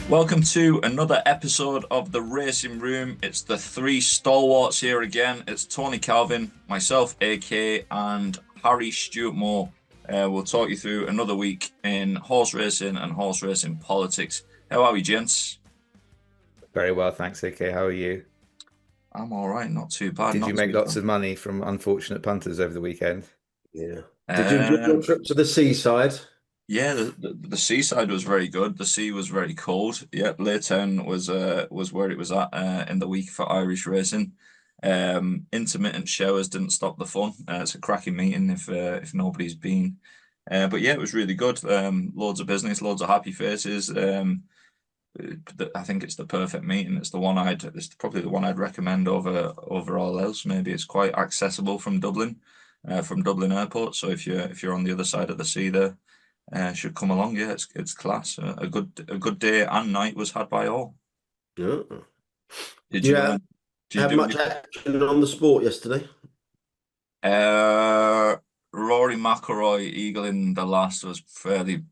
Welcome to another episode of the Racing Room. It's the three stalwarts here again. It's Tony Calvin, myself, AK, and Harry Stewart Moore. We'll talk you through another week in horse racing and horse racing politics. How are we, gents? Very well, thanks, AK. How are you? I'm all right, not too bad. Did Not you make too lots bad. of money from unfortunate punters over the weekend? Yeah. Did you enjoy your Um, trip to the seaside? yeah, the seaside was very good. The sea was very cold. Yeah, Laytown was where it was at in the week for Irish racing. Intermittent showers didn't stop the fun. It's a cracking meeting if nobody's been. But yeah, it was really good. Loads of business, loads of happy faces. I think it's the perfect meeting. It's probably the one I'd recommend over all else. Maybe it's quite accessible from Dublin Airport. So if you're on the other side of the sea there, should come along. Yeah, it's class. A good day and night was had by all. Yeah. Did Do you you have, did you have do much anything? action on the sport yesterday? Uh, Rory McIlroy eagling the last was fairly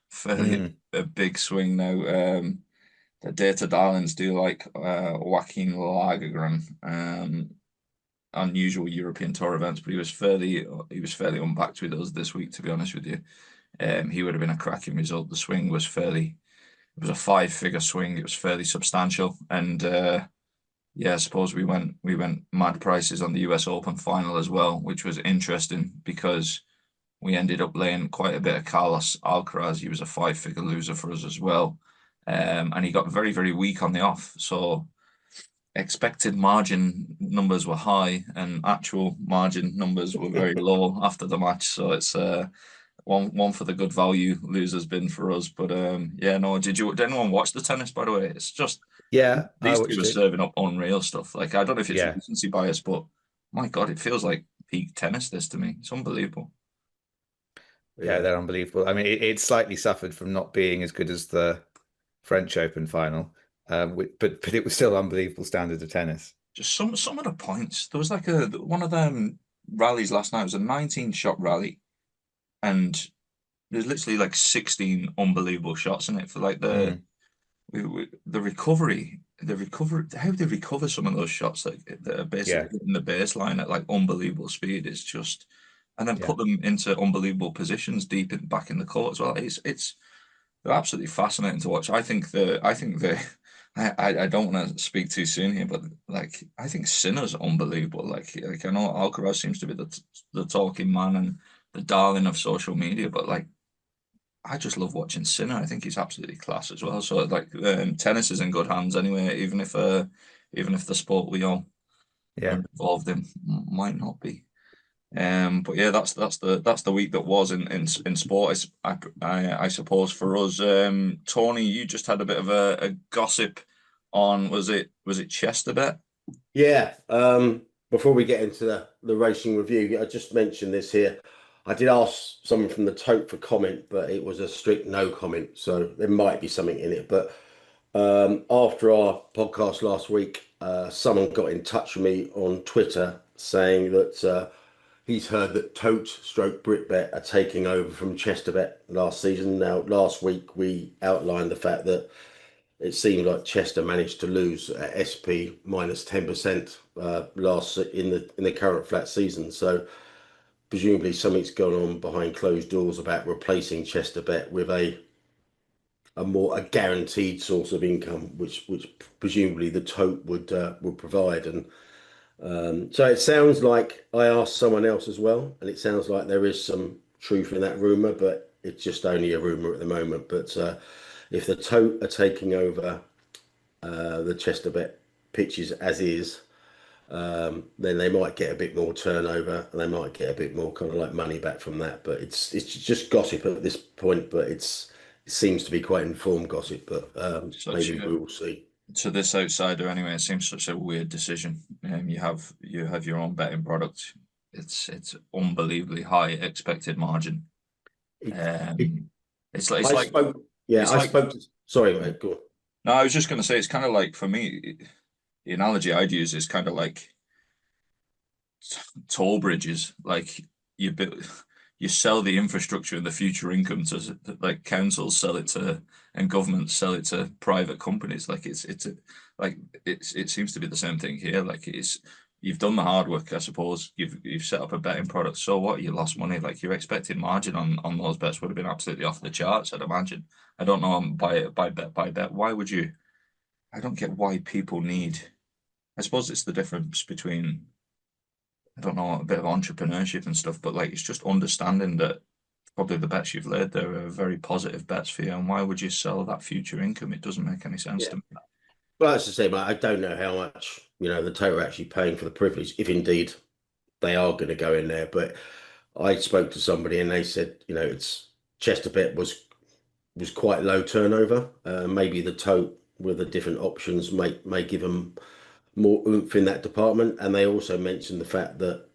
fairly Mm, a big swing now. The Data Darlings do like Joaquin Lagergren, unusual European Tour events, but he was fairly unbacked with us this week, to be honest with you. He would have been a cracking result. The swing was it was a five-figure swing. It was fairly substantial, and yeah, I suppose we went mad prices on the US Open final as well, which was interesting because we ended up laying quite a bit of Carlos Alcaraz. He was a five-figure loser for us as well. And he got very, very weak on the off. So expected margin numbers were high and actual margin numbers were very low after the match. So it's one for the good value losers bin for us. But yeah, no, did anyone watch the tennis, by the way? It's just yeah, I these two are watched it. serving up unreal stuff. Like, I don't know if it's Yeah, recency bias, but my God, it feels like peak tennis this to me. It's unbelievable. yeah, Yeah. they're unbelievable. I mean, it slightly suffered from not being as good as the French Open final, but it was still unbelievable standard of tennis. Just some of the points. There was like a one of them rallies last night. It was a 19-shot rally, and there's literally like 16 unbelievable shots in it for like Mm, the recovery, how they recover some of those shots that are basically yeah, hitting the baseline at like unbelievable speed is just, and then yeah, put them into unbelievable positions back in the court as well. It's they're absolutely fascinating to watch. I think the I don't want to speak too soon here, but like I think Sinner's unbelievable. Like I know Alcaraz seems to be the talking man and the darling of social media, but like I just love watching Sinner. I think he's absolutely class as well. So like tennis is in good hands anyway, even if the sport we all are yeah. involved in might not be. But yeah, that's the week that was in sport. I suppose for us, Tony, you just had a bit of a gossip on was it ChesterBet? Yeah. Before we get into the racing review, I just mentioned this here. I did ask someone from the Tote for comment, but it was a strict no comment. So there might be something in it. But after our podcast last week, someone got in touch with me on Twitter saying that he's heard that Tote stroke Britbet are taking over from ChesterBet last season. Now, last week we outlined the fact that it seemed like Chester managed to lose at SP minus 10% last in the current flat season. So presumably something's gone on behind closed doors about replacing ChesterBet with a guaranteed source of income, which presumably the Tote would provide. And so it sounds like I asked someone else as well, and it sounds like there is some truth in that rumor, but it's just only a rumor at the moment. But if the Tote are taking over the ChesterBet pitches as is, then they might get a bit more turnover and they might get a bit more kind of like money back from that. But it's just gossip at this point, but it seems to be quite informed gossip. But Such maybe a we will see. To this outsider anyway, it seems such a weird decision. You have your own betting product. It's unbelievably high expected margin. It, it, Um, it's like it's I like spoke, yeah, it's I like spoke to. Sorry, mate. Go on. no, I was just going to say it's kind of like for me, the analogy I'd use is kind of like toll bridges. Like you build you sell the infrastructure and the future income to like councils sell it to and governments sell it to private companies. Like it seems to be the same thing here. Like you've done the hard work, I suppose. You've set up a betting product. So what? You lost money. Like your expected margin on those bets would have been absolutely off the charts, I'd imagine. I don't know by bet. Why would you? I don't get why people need. I suppose it's the difference between, I don't know, a bit of entrepreneurship and stuff, but like it's just understanding that probably the bets you've laid there are very positive bets for you. And why would you sell that future income? It doesn't make any sense Yeah. to me. Well, that's the same. I don't know how much, the total are actually paying for the privilege, if indeed they are going to go in there. But I spoke to somebody and they said, it's ChesterBet was quite low turnover. Maybe the tote with the different options may give them more oomph in that department. And they also mentioned the fact that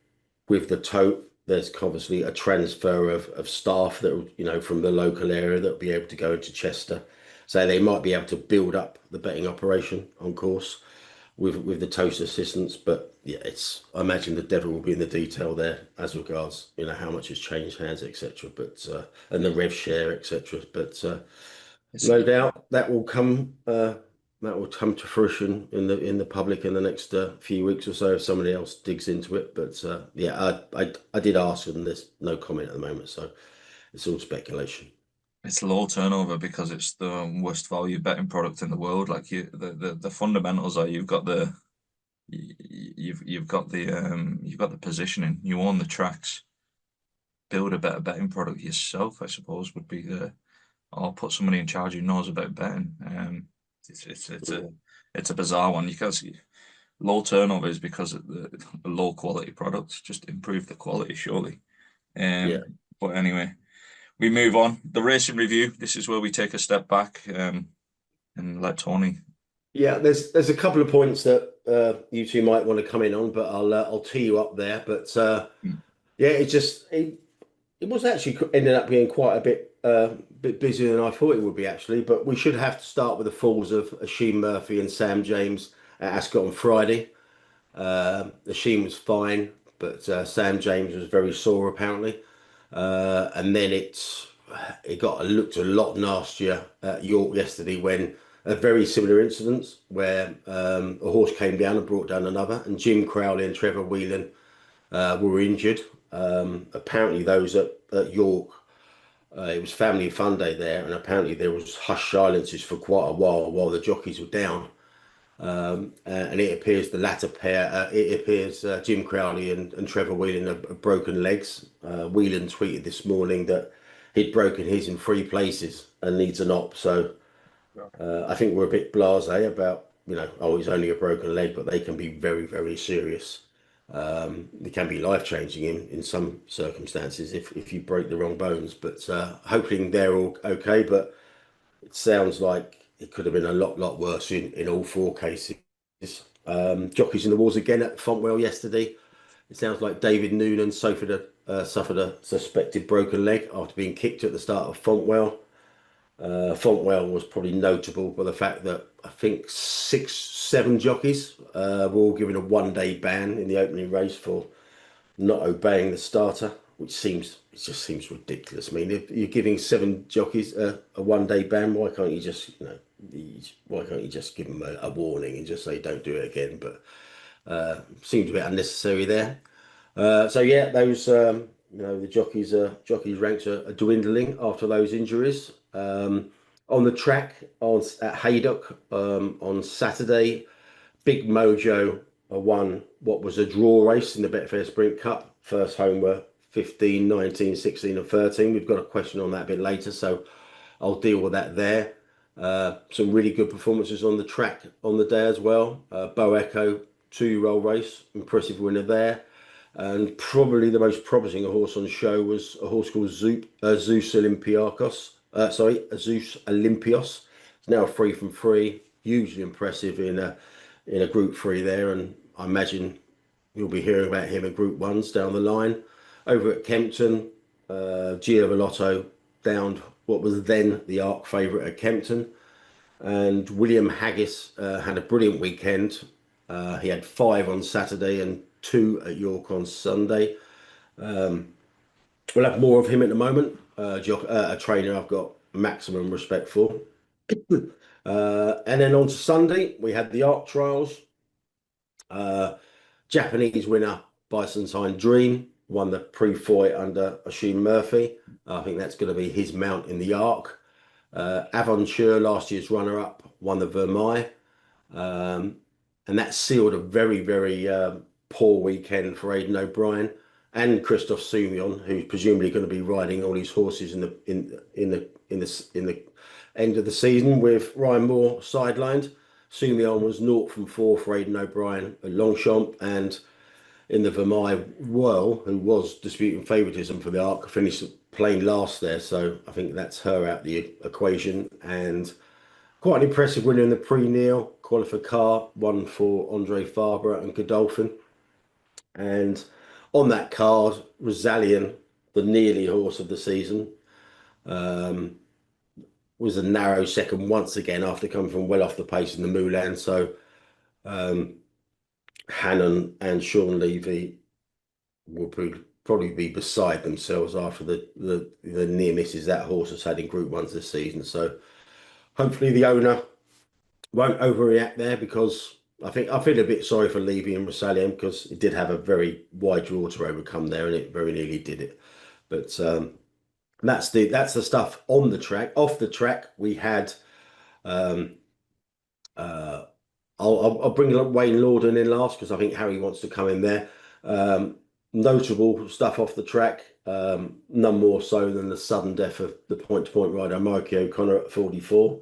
with the tote, there's obviously a transfer of staff that from the local area that will be able to go into Chester. So they might be able to build up the betting operation on course with the toast assistance. But yeah, I imagine the devil will be in the detail there as regards how much has changed hands, etc. But and the rev share, etc. But no doubt that will come to fruition in the public in the next few weeks or so if somebody else digs into it. But yeah, I did ask and there's no comment at the moment, so it's all speculation. It's low turnover because it's the worst value betting product in the world. Like the fundamentals are you've got the positioning, you own the tracks, build a better betting product yourself, I suppose would be or put somebody in charge who knows about betting. It's a bizarre one. You can't see low turnover is because of the low quality products. Just improve the quality, surely. Yeah. But anyway, we move on. The racing review. This is where we take a step back and let Tony. Yeah, there's a couple of points that you two might want to come in on, but I'll tee you up there. But yeah, it was actually ended up being quite a bit busier than I thought it would be actually. But we should have to start with the falls of Asheen Murphy and Sam James at Ascot on Friday. Asheen was fine, but Sam James was very sore apparently. And then it looked a lot nastier at York yesterday when a very similar incident where a horse came down and brought down another, and Jim Crowley and Trevor Whelan were injured. Apparently, those at York, it was Family Fun Day there, and apparently there was hushed silences for quite a while the jockeys were down. And it appears the latter pair, Jim Crowley and Trevor Whelan have broken legs. Whelan tweeted this morning that he'd broken his in 3 places and needs an op. So I think we're a bit blasé about, it's only a broken leg, but they can be very, very serious. They can be life-changing in some circumstances if you break the wrong bones. But hoping they're all okay. But it sounds like it could have been a lot worse in all 4 cases. Jockeys in the wars again at Fontwell yesterday. It sounds like David Noonan suffered a suspected broken leg after being kicked at the start of Fontwell. Fontwell was probably notable by the fact that I think 7 jockeys were all given a 1-day ban in the opening race for not obeying the starter, which just seems ridiculous. I mean, if you're giving 7 jockeys a 1-day ban, why can't you just give them a warning and just say don't do it again? But seems a bit unnecessary there. So yeah, those the jockeys ranks are dwindling after those injuries. On the track at Haydock on Saturday, Big Mojo won what was a draw race in the Betfair Sprint Cup. First home were 15, 19, 16 and 13. We've got a question on that a bit later, so I'll deal with that there. Some really good performances on the track on the day as well. Bo Echo, 2-year-old race, impressive winner there. And probably the most promising horse on show was a horse called Zeus Olympios. Zeus Olympios. It's now 3 from 3. Hugely impressive in a Group 3 there, and I imagine you'll be hearing about him in Group 1s down the line. Over at Kempton, Gio Velotto downed what was then the ARC favourite at Kempton, and William Haggis had a brilliant weekend. He had 5 on Saturday and 2 at York on Sunday. We'll have more of him at the moment. A trainer I've got maximum respect for. And then on to Sunday, we had the art trials. Japanese winner Byzantine Dream won the pre-fight under Oisin Murphy. I think that's going to be his mount in the arc. Aventure, last year's runner-up, won the Vermeil. And that sealed a very, very poor weekend for Aidan O'Brien and Christoph Soumillon, who's presumably going to be riding all these horses in the end of the season with Ryan Moore sidelined. Soumillon was 0 from 4 for Aidan O'Brien at Longchamp, and in the Vermeil Whirl, who was disputing favouritism for the Arc, finished playing last there. So I think that's her out the equation. And quite an impressive winner in the Pre-Neil Qualificar, one for Andre Fabre and Godolphin. And on that card, Rosalian, the nearly horse of the season, was a narrow second once again after coming from well off the pace in the Moulin. So Hannon and Sean Levy will probably be beside themselves after the near misses that horse has had in Group 1s this season. So hopefully the owner won't overreact there, because I feel a bit sorry for Levy and Rosalian, because it did have a very wide draw to overcome there, and it very nearly did it. But that's the stuff on the track. Off the track, we had I'll bring Wayne Lorden in last, because I think Harry wants to come in there. Notable stuff off the track, none more so than the sudden death of the point-to-point rider Mikey O'Connor at 44.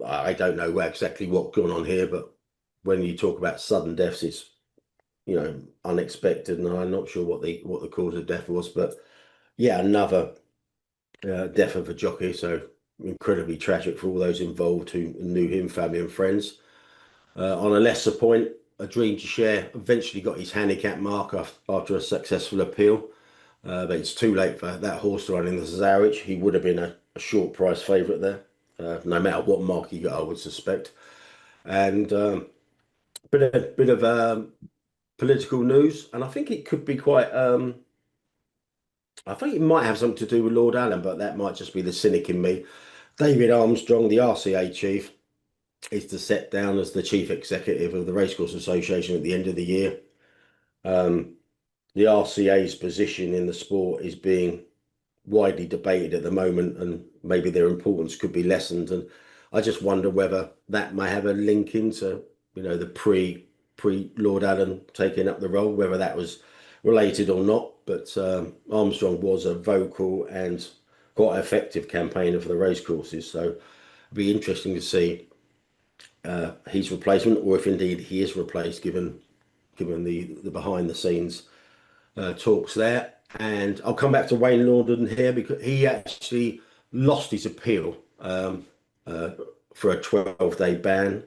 I don't know exactly what's going on here, but when you talk about sudden deaths, it's unexpected, and I'm not sure what the cause of death was, but yeah, another death of a jockey. So incredibly tragic for all those involved who knew him, family and friends. On a lesser point, A Dream to Share eventually got his handicap mark after a successful appeal, but it's too late for that horse to run in the Zarich. He would have been a short price favourite there, no matter what mark he got, I would suspect. And bit of political news, and I think it could be quite. I think it might have something to do with Lord Allen, but that might just be the cynic in me. David Armstrong, the RCA chief, is to step down as the chief executive of the Racecourse Association at the end of the year. The RCA's position in the sport is being widely debated at the moment, and maybe their importance could be lessened. And I just wonder whether that may have a link into, the pre Lord Allen taking up the role, whether that was related or not. But Armstrong was a vocal and quite effective campaigner for the racecourses, so it'd be interesting to see his replacement, or if indeed he is replaced, given the behind the scenes talks there. And I'll come back to Wayne Lorden here, because he actually lost his appeal for a 12-day ban.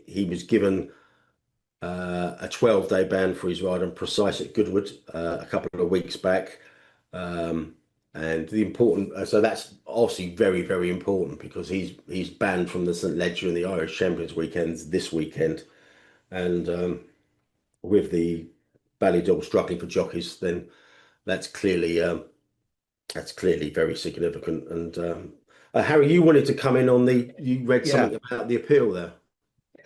He was given a 12-day ban for his ride on Precise at Goodwood a couple of weeks back. And the important, so that's obviously very, very important, because he's banned from the St Ledger and the Irish Champions weekends this weekend. And with the Ballydog struggling for jockeys, then that's clearly very significant. And Harry, you wanted to come in on you read something about the appeal there.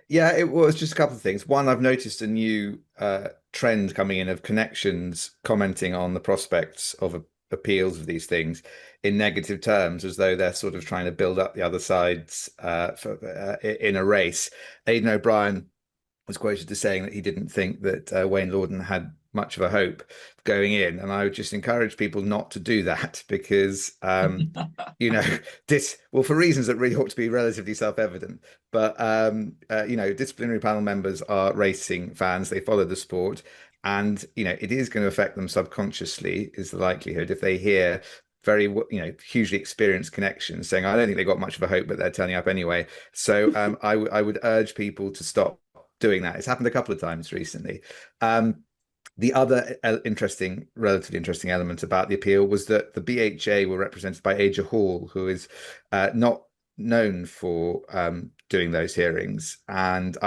Yeah, it was just a couple of things. One, I've noticed a new trend coming in of connections commenting on the prospects of appeals of these things in negative terms, as though they're sort of trying to build up the other sides in a race. Aidan O'Brien was quoted as saying that he didn't think that Wayne Lorden had much of a hope going in, and I would just encourage people not to do that, because for reasons that really ought to be relatively self-evident, but disciplinary panel members are racing fans, they follow the sport, and it is going to affect them subconsciously, is the likelihood, if they hear very hugely experienced connections saying, I don't think they got much of a hope, but they're turning up anyway. So I would urge people to stop doing that. It's happened a couple of times recently. The other relatively interesting element about the appeal was that the BHA were represented by Aja Hall, who is not known for doing those hearings. And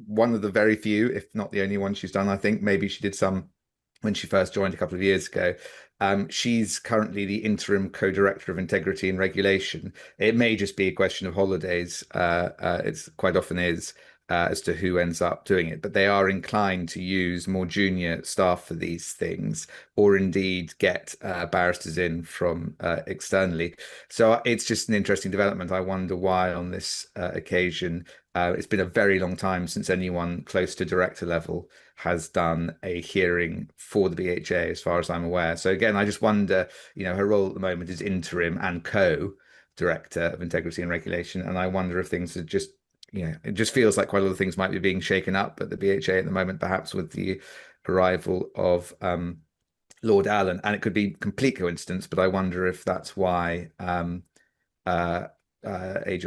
one of the very few, if not the only one she's done. I think maybe she did some when she first joined a couple of years ago. She's currently the interim co-director of integrity and regulation. It may just be a question of holidays. It's quite often is. As to who ends up doing it, but they are inclined to use more junior staff for these things, or indeed get barristers in from externally. So it's just an interesting development. I wonder why on this occasion. It's been a very long time since anyone close to director level has done a hearing for the BHA, as far as I'm aware. So again, I just wonder, her role at the moment is interim and co-director of integrity and regulation, and I wonder if things are just, it just feels like quite a lot of things might be being shaken up at the BHA at the moment, perhaps with the arrival of Lord Allen, and it could be complete coincidence, but I wonder if that's why Aja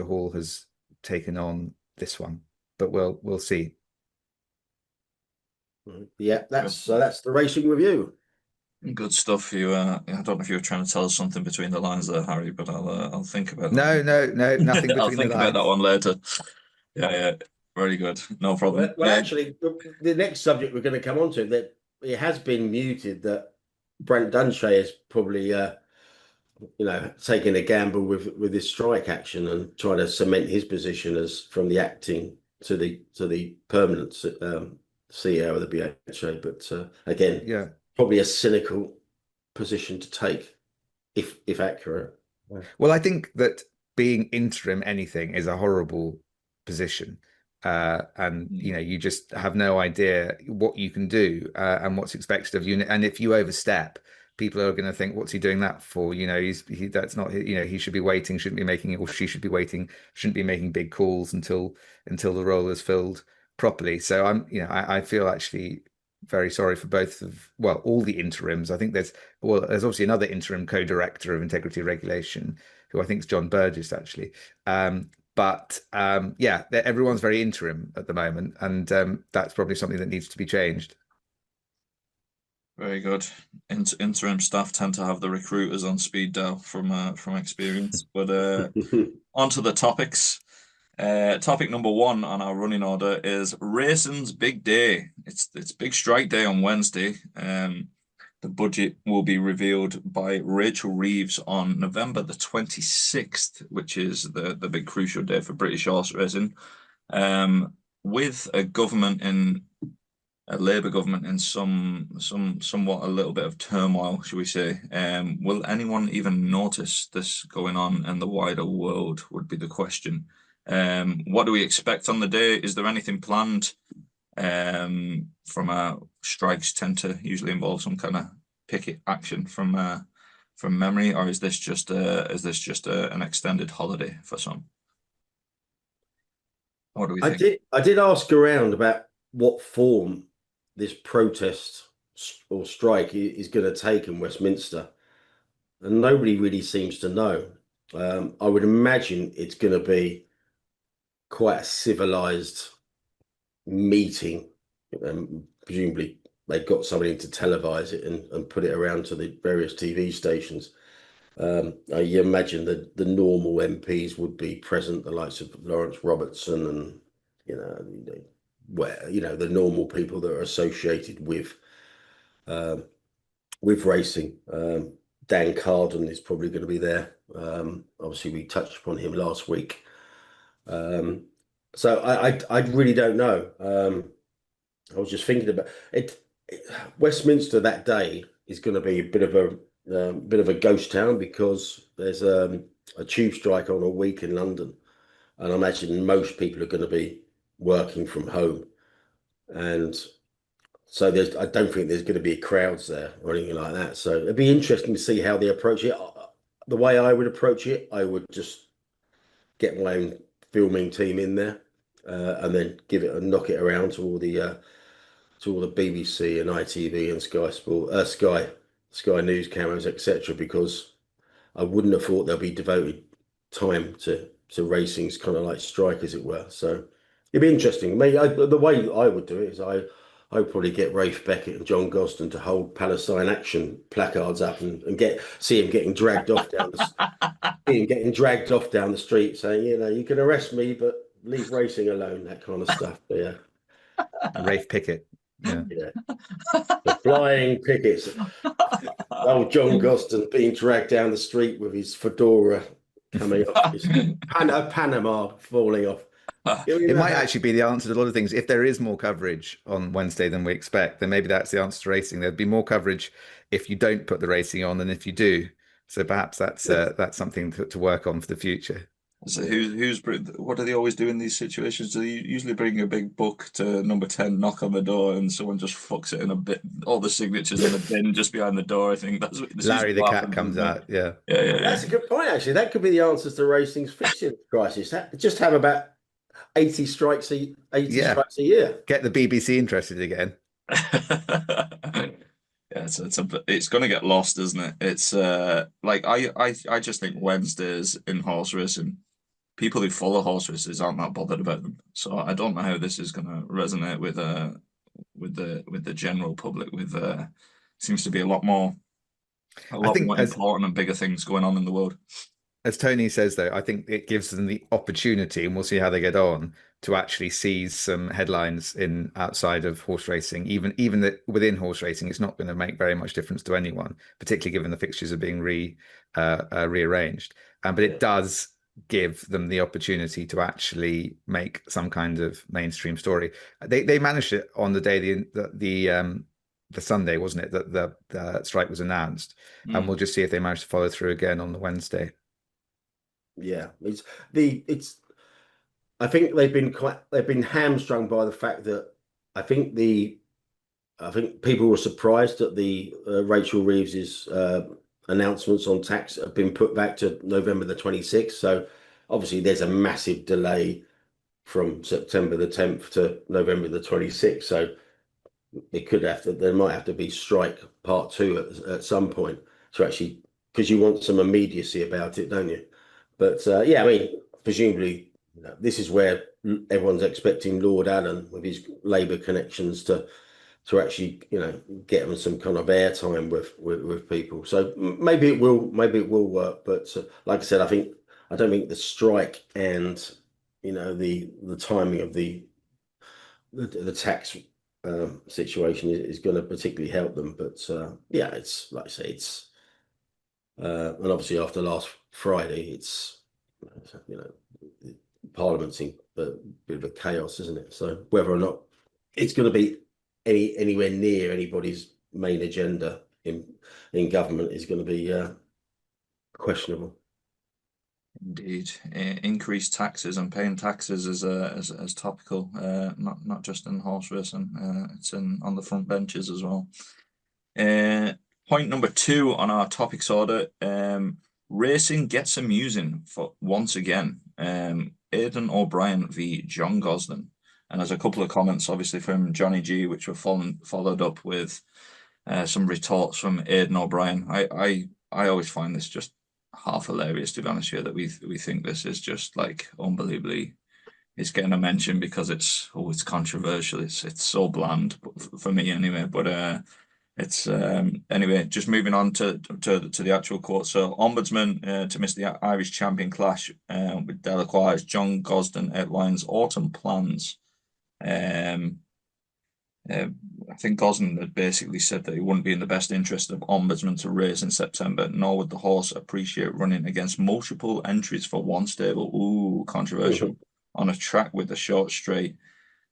Hall has taken on this one, but we'll see. Yeah, that's the racing review. Good stuff. I don't know if you were trying to tell us something between the lines there, Harry, but I'll think about that. No, nothing between I'll think the about lines. that one later. Yeah, very good. No problem. Well, actually, the next subject we're going to come on to, that it has been muted, that Brent Dunshay is probably taking a gamble with his strike action and trying to cement his position as from the acting to the permanent CEO of the BHA. But again, Yeah, probably a cynical position to take, if accurate. well, I think that being interim anything is a horrible position. And you just have no idea what you can do and what's expected of you. And if you overstep, people are going to think, "What's he doing that for?" That's not. He should be waiting, shouldn't be making, or she should be waiting, shouldn't be making big calls until the role is filled properly. So I feel actually very sorry for all the interims. I think there's obviously another interim co-director of integrity regulation, who I think is John Burgess actually. But everyone's very interim at the moment, and that's probably something that needs to be changed. Very good. Interim staff tend to have the recruiters on speed dial from experience. But on to the topics. Topic number one on our running order is racing's big day. It's big strike day on Wednesday. The budget will be revealed by Rachel Reeves on November the 26th, which is the big crucial day for British horse racing. With a Labour government in somewhat a little bit of turmoil, shall we say? Will anyone even notice this going on in the wider world? Would be the question. What do we expect on the day? Is there anything planned? From strikes tend to usually involve some kind of picket action from memory, or is this just an extended holiday for some? What do we think? I did ask around about what form this protest or strike is going to take in Westminster, and nobody really seems to know. I would imagine it's going to be quite a civilized meeting. Presumably they've got somebody to televise it and put it around to the various TV stations. You imagine that the normal MPs would be present, the likes of Lawrence Robertson and the normal people that are associated with racing. Dan Carden is probably going to be there. Obviously, we touched upon him last week. So I really don't know. I was just thinking about it. Westminster that day is going to be a bit of a ghost town, because there's a tube strike on a week in London, and I imagine most people are going to be working from home, and so I don't think there's going to be crowds there or anything like that. So it'd be interesting to see how they approach it. The way I would approach it, I would just get my own filming team in there, and then give it and knock it around to all the BBC and ITV and Sky Sport, Sky News cameras, etc. Because I wouldn't have thought there'll be devoted time to racing's kind of like strike, as it were. So it'd be interesting. The way I would do it is I would probably get Rafe Beckett and John Gosden to hold Palestine Action placards up and see him getting dragged off down the street, saying, you can arrest me, but leave racing alone, that kind of stuff. But yeah. Rafe Pickett. Yeah. Yeah. The flying pickets. Old John Gosden being dragged down the street with his fedora coming off, his Panama falling off. It might actually be the answer to a lot of things. If there is more coverage on Wednesday than we expect, then maybe that's the answer to racing. There'd be more coverage if you don't put the racing on than if you do. So perhaps that's something to work on for the future. So what do they always do in these situations? Do they usually bring a big book to number 10, knock on the door, and someone just fucks it in a bit, all the signatures in the bin just behind the door? I think that's what Larry the cat comes out. Yeah. That's a good point, actually. That could be the answers to racing's fixture crisis. Just have about 80 strikes a year. Get the BBC interested again. Yeah, it's going to get lost, isn't it? It's like I just think Wednesdays in horse racing, people who follow horse races aren't that bothered about them. So I don't know how this is going to resonate with the general public. Seems to be a lot more important and bigger things going on in the world. As Tony says, though, I think it gives them the opportunity, and we'll see how they get on, to actually seize some headlines in outside of horse racing. Even that within horse racing, it's not going to make very much difference to anyone, particularly given the fixtures are being rearranged. But it does give them the opportunity to actually make some kind of mainstream story. They managed it on the day the Sunday, wasn't it, that the strike was announced, and we'll just see if they manage to follow through again on the Wednesday. Yeah, I think they've been hamstrung by the fact that I think people were surprised that the Rachel Reeves's announcements on tax have been put back to November the 26th. So obviously there's a massive delay from September the 10th to November the 26th. So there might have to be strike part 2 at some point to actually, because you want some immediacy about it, don't you? But yeah, I mean, presumably, this is where everyone's expecting Lord Allen with his Labour connections to actually, get them some kind of airtime with people. So maybe it will work. But like I said, I don't think the strike and the timing of the tax situation is going to particularly help them. But yeah, it's like I say, it's and obviously after last Friday, it's Parliament's in a bit of a chaos, isn't it? So whether or not it's going to be anywhere near anybody's main agenda in government is going to be questionable. Indeed, increased taxes and paying taxes is as topical, not just in horse racing. It's on the front benches as well. Point number 2 on our topics order. Racing gets amusing for once again. Aidan O'Brien v John Gosden, and there's a couple of comments obviously from Johnny G, which were followed up with some retorts from Aidan O'Brien. I always find this just half hilarious, to be honest with you, that we think this is just like unbelievably. It's getting a mention because it's controversial. It's so bland for me anyway. But it's anyway. Just moving on to the actual quote. So, Ombudsman to miss the Irish champion clash with Delacroix. John Gosden outlines autumn plans. I think Gosden had basically said that it wouldn't be in the best interest of Ombudsman to race in September, nor would the horse appreciate running against multiple entries for one stable. Ooh, controversial. On a track with a short straight.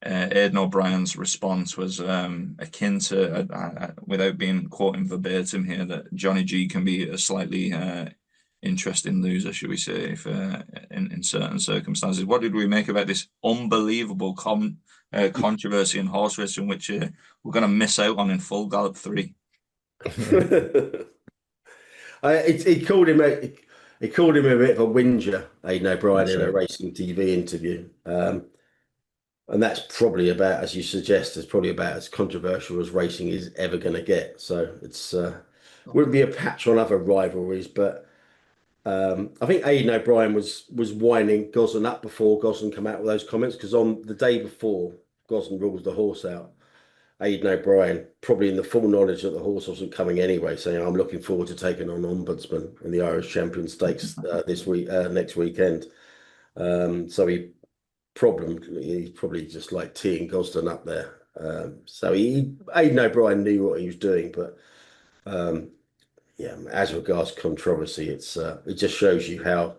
Aidan O'Brien's response was akin to, without being quoting verbatim here, that Johnny G can be a slightly interesting loser, should we say, if in certain circumstances. What did we make about this unbelievable controversy in horse racing, which we're going to miss out on in full Gallop 3? He called him a bit of a whinger, Aidan O'Brien, in a Racing TV interview. And that's probably about, as you suggest, it's probably about as controversial as racing is ever going to get. So it's wouldn't be a patch on other rivalries, but I think Aidan O'Brien was winding Gosden up before Gosden came out with those comments, because on the day before Gosden ruled the horse out, Aidan O'Brien, probably in the full knowledge that the horse wasn't coming anyway, saying, "I'm looking forward to taking on Ombudsman in the Irish Champion Stakes next weekend." So he problem. He's probably just like teeing Gosden up there. So Aidan O'Brien knew what he was doing, but yeah, as regards controversy, it just shows you how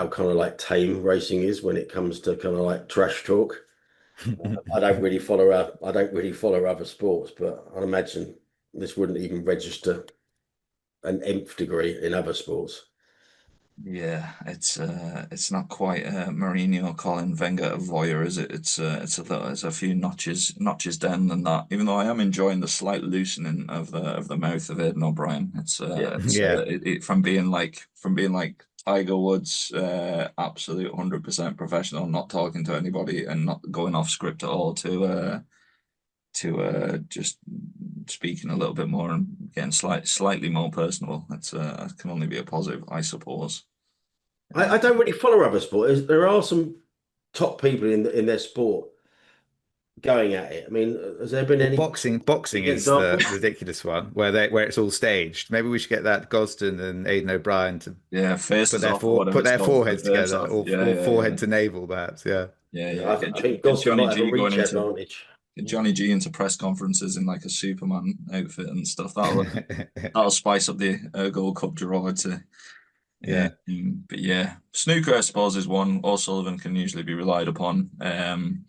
kind of like tame racing is when it comes to kind of like trash talk. I don't really follow other sports, but I'd imagine this wouldn't even register an nth degree in other sports. Yeah, it's not quite Mourinho calling Wenger a voyeur, is it? It's a few notches down than that. Even though I am enjoying the slight loosening of the mouth of Aidan O'Brien. Yeah. From being like Tiger Woods, absolute 100% professional, not talking to anybody and not going off script at all, to just speaking a little bit more and getting slightly more personal. That can only be a positive, I suppose. I don't really follow other sports. There are some top people in their sport going at it. I mean, has there been any Boxing is the ridiculous one where it's all staged. Maybe we should get that Gosden and Aidan O'Brien to faces off, put their foreheads together, or forehead to navel, perhaps. Yeah. I think Gosden might have a reach advantage. Johnny G into press conferences in like a Superman outfit and stuff. That'll spice up the Gold Cup draw to. Yeah. But yeah, snooker, I suppose, is one. O'Sullivan can usually be relied upon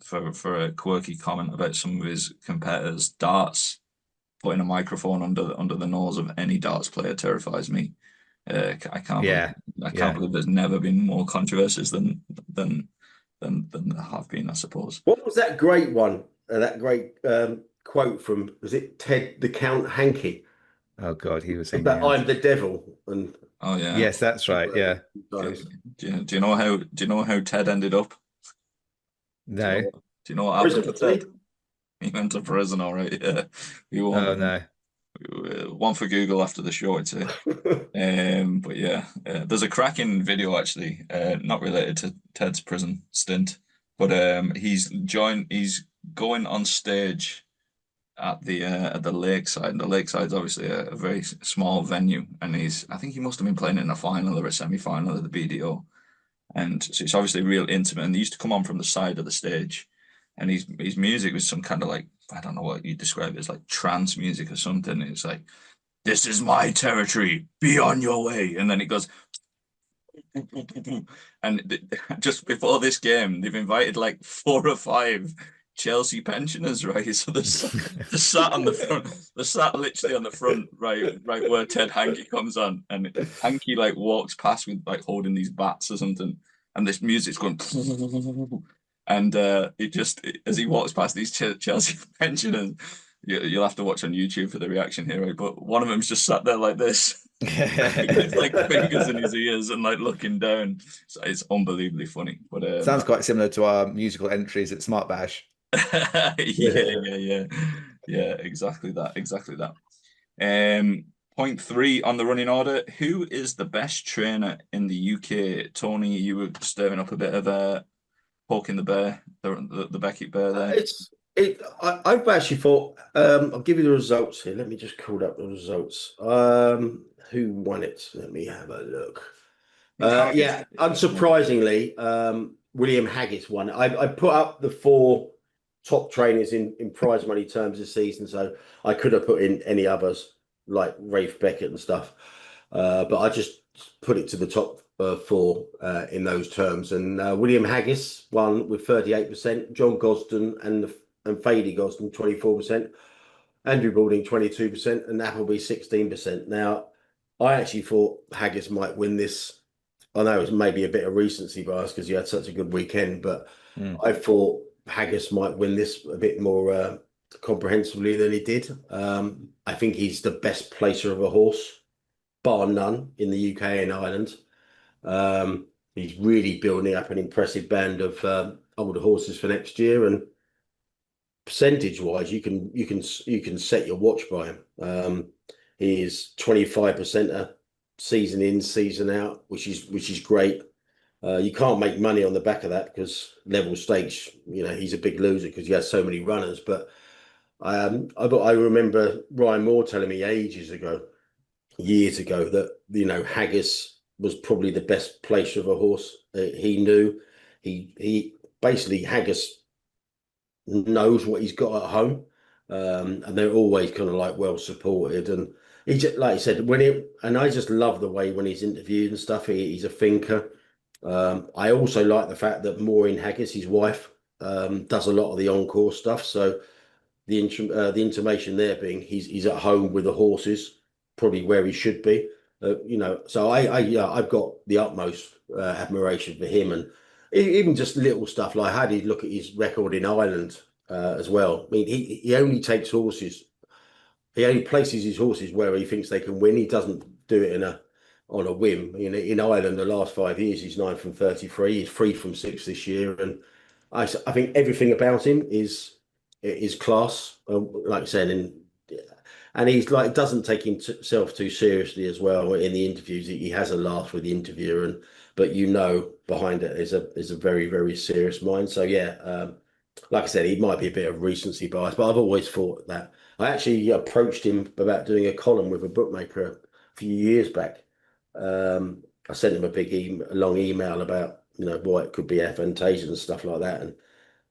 for a quirky comment about some of his competitors. Darts, putting a microphone under the nose of any darts player terrifies me. I can't believe there's never been more controversies than there have been, I suppose. What was that great one? That great quote from, was it Ted the Count Hankey? Oh God, he was saying that I'm the devil. And oh yeah, yes, that's right. Yeah. Do you know how Ted ended up? No. Do you know what happened to Ted? He went to prison, all right. Yeah. Oh no. One for Google after the show, I'd say. But yeah, there's a cracking video actually, not related to Ted's prison stint, but he's going on stage at the lakeside, and the lakeside's obviously a very small venue, and I think he must have been playing in a final or a semi-final of the BDO, and so it's obviously real intimate. And he used to come on from the side of the stage, and his music was some kind of like, I don't know what you describe it as, like trance music or something. It's like, this is my territory, be on your way, and then it goes. And just before this game, they've invited like 4 or 5 Chelsea pensioners, right? So they're sat on the front. They're sat literally on the front, right where Ted Hankey comes on, and Hankey like walks past with like holding these bats or something, and this music's going, and as he walks past these Chelsea pensioners, you'll have to watch on YouTube for the reaction here, right? But one of them's just sat there like this. With like fingers in his ears and like looking down. So it's unbelievably funny. But sounds quite similar to our musical entries at Smart Bash. yeah, exactly that. Point 3 on the running order. Who is the best trainer in the UK? Tony, you were stirring up a bit of a poking the bear, the Beckett bear there. I've actually thought, I'll give you the results here. Let me just call up the results. Who won it? Let me have a look. Yeah, unsurprisingly, William Haggis won. I put up the 4 top trainers in prize money terms this season, so I could have put in any others like Rafe Beckett and stuff, but I just put it to the top 4 in those terms. And William Haggis won with 38%, John Gosden and Fady Gosden 24%, Andrew Balding 22%, and Appleby 16%. Now, I actually thought Haggis might win this. I know it was maybe a bit of recency bias because you had such a good weekend, but I thought Haggis might win this a bit more comprehensively than he did. I think he's the best placer of a horse, bar none, in the UK and Ireland. He's really building up an impressive band of older horses for next year, and percentage-wise, you can set your watch by him. He is 25% season in, season out, which is great. You can't make money on the back of that because level stakes, he's a big loser because he has so many runners. But I remember Ryan Moore telling me years ago that Haggis was probably the best placer of a horse. He knew. He basically, Haggis knows what he's got at home, and they're always kind of like well supported. And he just, like I said, and I just love the way when he's interviewed and stuff. He's a thinker. I also like the fact that Maureen Haggis, his wife, does a lot of the encore stuff. So the intimation there being he's at home with the horses, probably where he should be. So I've got the utmost admiration for him, and even just little stuff like how did he look at his record in Ireland as well. I mean, he only takes horses. He only places his horses where he thinks they can win. He doesn't do it on a whim. In Ireland, the last 5 years, he's 9 from 33. He's 3 from 6 this year, and I think everything about him is class. Like I said, and he's like doesn't take himself too seriously as well. In the interviews, he has a laugh with the interviewer, but behind it is a very, very serious mind. So yeah, like I said, he might be a bit of recency bias, but I've always thought that. I actually approached him about doing a column with a bookmaker a few years back. I sent him a long email about why it could be advantageous and stuff like that, and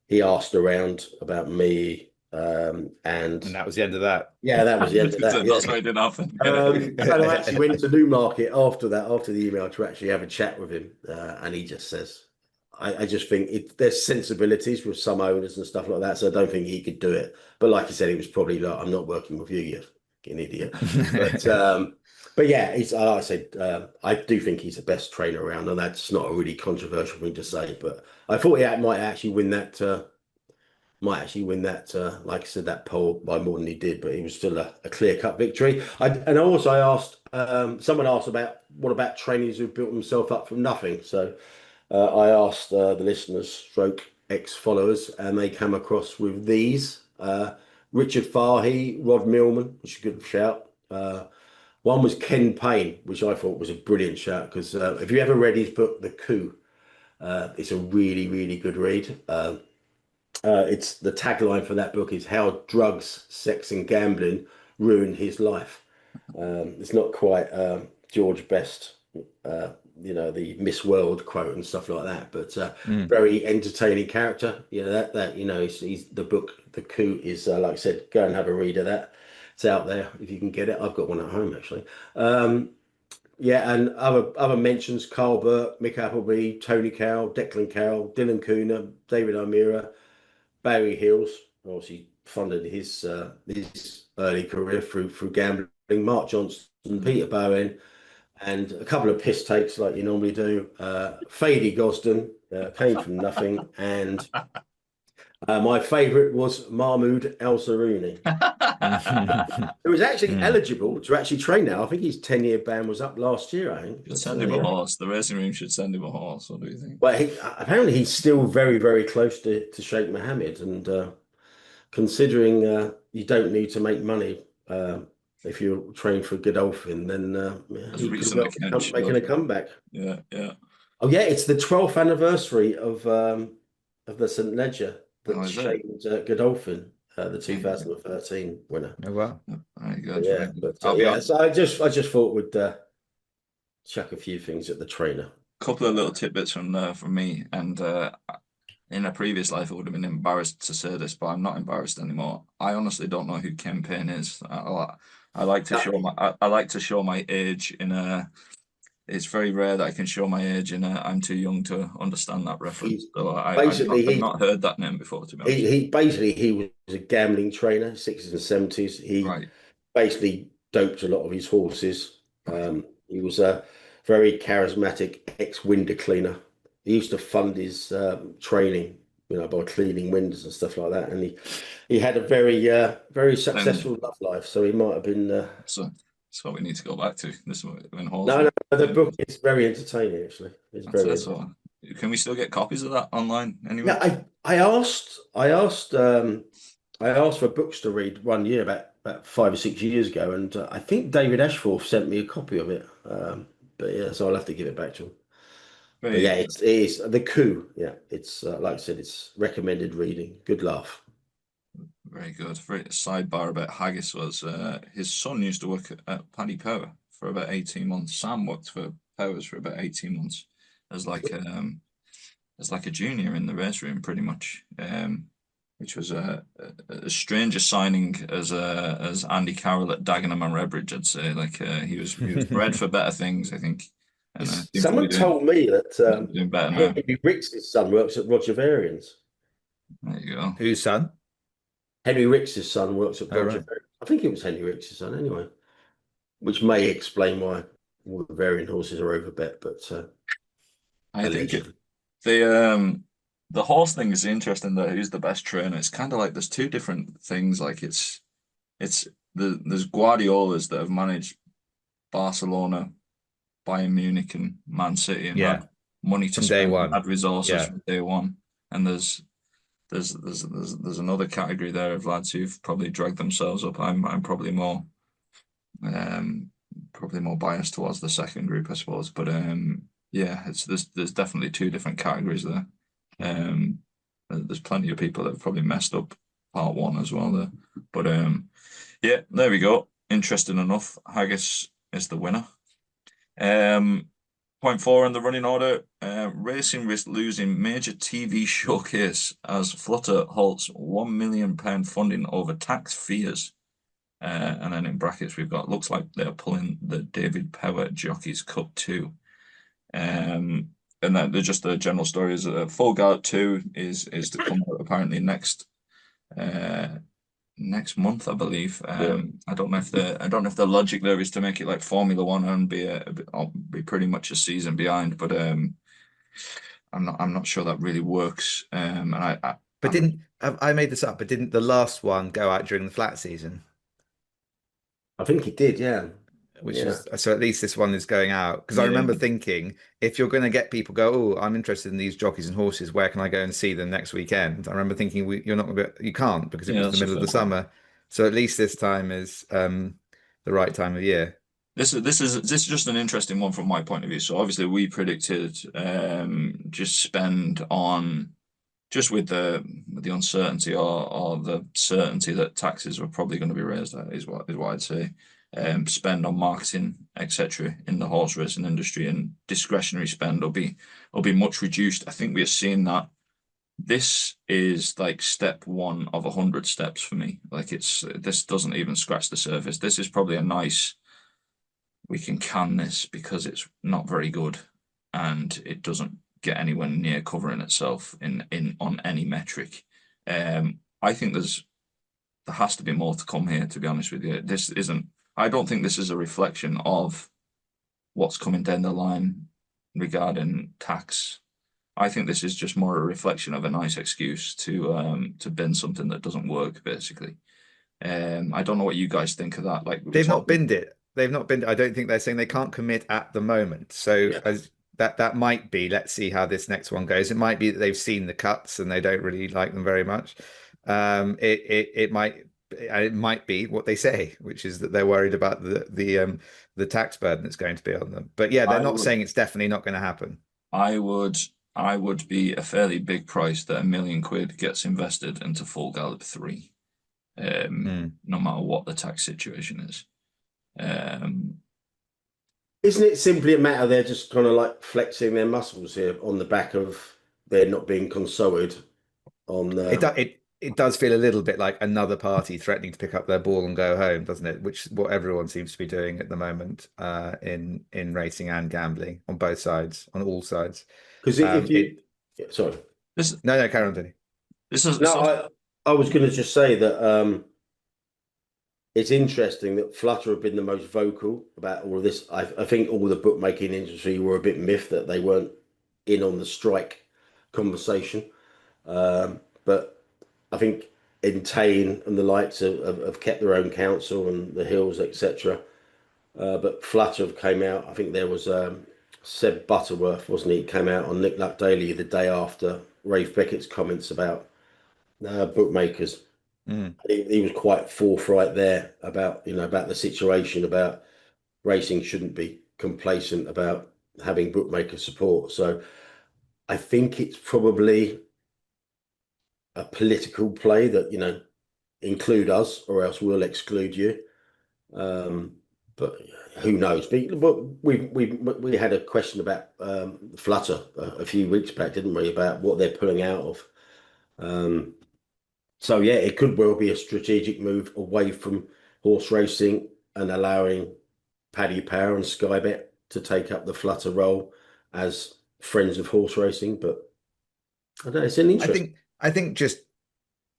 he asked around about me, and that was the end of that. Yeah, that was the end of that. That's why it didn't happen. And I actually went to Newmarket after the email, to actually have a chat with him, and he just says, I just think there's sensibilities with some owners and stuff like that, so I don't think he could do it. But like I said, it was probably like, I'm not working with you, you fucking idiot. But yeah, like I said, I do think he's the best trainer around, and that's not a really controversial thing to say. But I thought he might actually win that. Like I said, that poll by more than he did, but it was still a clear-cut victory. I asked, someone asked what about trainers who built themselves up from nothing. So I asked the listeners, stroke ex-followers, and they came across with these: Richard Fahey, Rod Millman, which is a good shout. One was Ken Payne, which I thought was a brilliant shout, because if you ever read his book, The Coup, it's a really, really good read. It's the tagline for that book is How Drugs, Sex and Gambling Ruined His Life. It's not quite George Best, the Miss World quote and stuff like that, but very entertaining character. He's the book, The Coup, is like I said, go and have a read of that. It's out there if you can get it. I've got one at home actually. And other mentions: Carl Burke, Mick Appleby, Tony Carroll, Declan Carroll, Dylan Cooner, David O'Meara, Barry Hills, obviously funded his early career through gambling. Mark Johnson, Peter Bowen, and a couple of piss takes like you normally do. Fady Gosden came from nothing, and my favourite was Mahmoud El Sarouni, who was actually eligible to actually train now. I think his 10-year ban was up last year, I think. Should send him a horse. The racing room should send him a horse. What do you think? Well, apparently he's still very, very close to Sheikh Mohammed, and considering you don't need to make money if you train for Godolphin, then he could well be making a comeback. Yeah. Oh yeah, it's the 12th anniversary of the St. Ledger that shamed Godolphin, the 2013 winner. Oh wow! Very good. Yeah, so I just thought we'd chuck a few things at the trainer. Couple of little tidbits from me, and in a previous life I would have been embarrassed to say this, but I'm not embarrassed anymore. I honestly don't know who Ken Payne is. I like to show my age in a. It's very rare that I can show my age in a. I'm too young to understand that reference. I've not heard that name before. To be honest, he was a gambling trainer, 60s and 70s. He basically doped a lot of his horses. He was a very charismatic ex-window cleaner. He used to fund his training, by cleaning windows and stuff like that. And he had a very successful love life. So he might have been. That's what we need to go back to. This when No, the book is very entertaining. Actually, it's very. Can we still get copies of that online anyway? Yeah, I asked for books to read one year about 5 or 6 years ago, and I think David Ashforth sent me a copy of it. But yeah, so I'll have to give it back to him. But yeah, it is The Coup. Yeah, it's like I said, it's recommended reading. Good laugh. Very good. Sidebar about Haggis was his son used to work at Paddy Power for about 18 months. Sam worked for Powers for about 18 months as like a junior in the race room, pretty much. Which was a stranger signing as Andy Carroll at Dagenham and Redbridge, I'd say. Like he was bred for better things, I think. And Someone told me that doing better now. Henry Ricks' son works at Roger Varian's. There you go. Whose son? Henry Ricks' son works at Oh, Roger right. Varian. I think it was Henry Ricks' son anyway, which may explain why all the Varian horses are overbet, but I think the horse thing is interesting though. Who's the best trainer? It's kind of like there's two different things. Like there's Guardiolas that have managed Barcelona, Bayern Munich, and Man City, and had money to From day spend, one. had resources Yeah. from day one. And there's another category there of lads who've probably dragged themselves up. I'm probably more biased towards the second group, I suppose. But yeah, there's definitely two different categories there. There's plenty of people that have probably messed up part one as well there. But yeah, there we go. Interesting enough. Haggis is the winner. Point 4 in the running order. Racing risk losing major TV showcase as Flutter halts £1 million funding over tax fears. And then in brackets we've got looks like they're pulling the David Power Jockeys Cup 2. And then just the general story is Full Gallop 2 is to come out apparently next month, I believe. I don't know if the logic there is to make it like Formula One and be pretty much a season behind, but I'm not sure that really works. And I made this up, but didn't the last one go out during the flat season? I think it did, yeah. So at least this one is going out, because I remember thinking, if you're going to get people go, oh, I'm interested in these jockeys and horses, where can I go and see them next weekend? I remember thinking you can't, because it was the middle of the summer. So at least this time is the right time of year. This is just an interesting one from my point of view. So obviously we predicted just spend on just with the uncertainty or the certainty that taxes were probably going to be raised, is what I'd say. Spend on marketing, etc., in the horse racing industry, and discretionary spend will be much reduced. I think we are seeing that. This is like step 1 of 100 steps for me. Like this doesn't even scratch the surface. This is probably a nice. We can can this because it's not very good, and it doesn't get anywhere near covering itself on any metric. I think there has to be more to come here. To be honest with you, this isn't. I don't think this is a reflection of what's coming down the line regarding tax. I think this is just more a reflection of a nice excuse to bin something that doesn't work, basically. I don't know what you guys think of that. Like they've not binned it. They've not binned it. I don't think they're saying they can't commit at the moment. So as that might be. Let's see how this next one goes. It might be that they've seen the cuts and they don't really like them very much. It might be what they say, which is that they're worried about the tax burden that's going to be on them. But yeah, they're not saying it's definitely not going to happen. I would be a fairly big price that £1 million gets invested into Full Gallop 3, no matter what the tax situation is. Isn't it simply a matter they're just kind of like flexing their muscles here on the back of they're not being consulted on the... It does feel a little bit like another party threatening to pick up their ball and go home, doesn't it? Which is what everyone seems to be doing at the moment in racing and gambling on both sides, on all sides. Because if you... Sorry. No, carry on, Danny. I was going to just say that it's interesting that Flutter have been the most vocal about all of this. I think all the bookmaking industry were a bit miffed that they weren't in on the strike conversation. But I think Entain and the likes have kept their own counsel, and the Hills, etc. But Flutter have came out. I think there was Seb Butterworth, wasn't he? Came out on Nick Luck Daily the day after Rafe Beckett's comments about bookmakers. He was quite forthright there about the situation, about racing shouldn't be complacent about having bookmaker support. So I think it's probably a political play that include us or else we'll exclude you. but who knows? But we had a question about Flutter a few weeks back, didn't we? About what they're pulling out of. So yeah, it could well be a strategic move away from horse racing and allowing Paddy Power and Sky Bet to take up the Flutter role as friends of horse racing. But I don't know, it's an interesting. I think just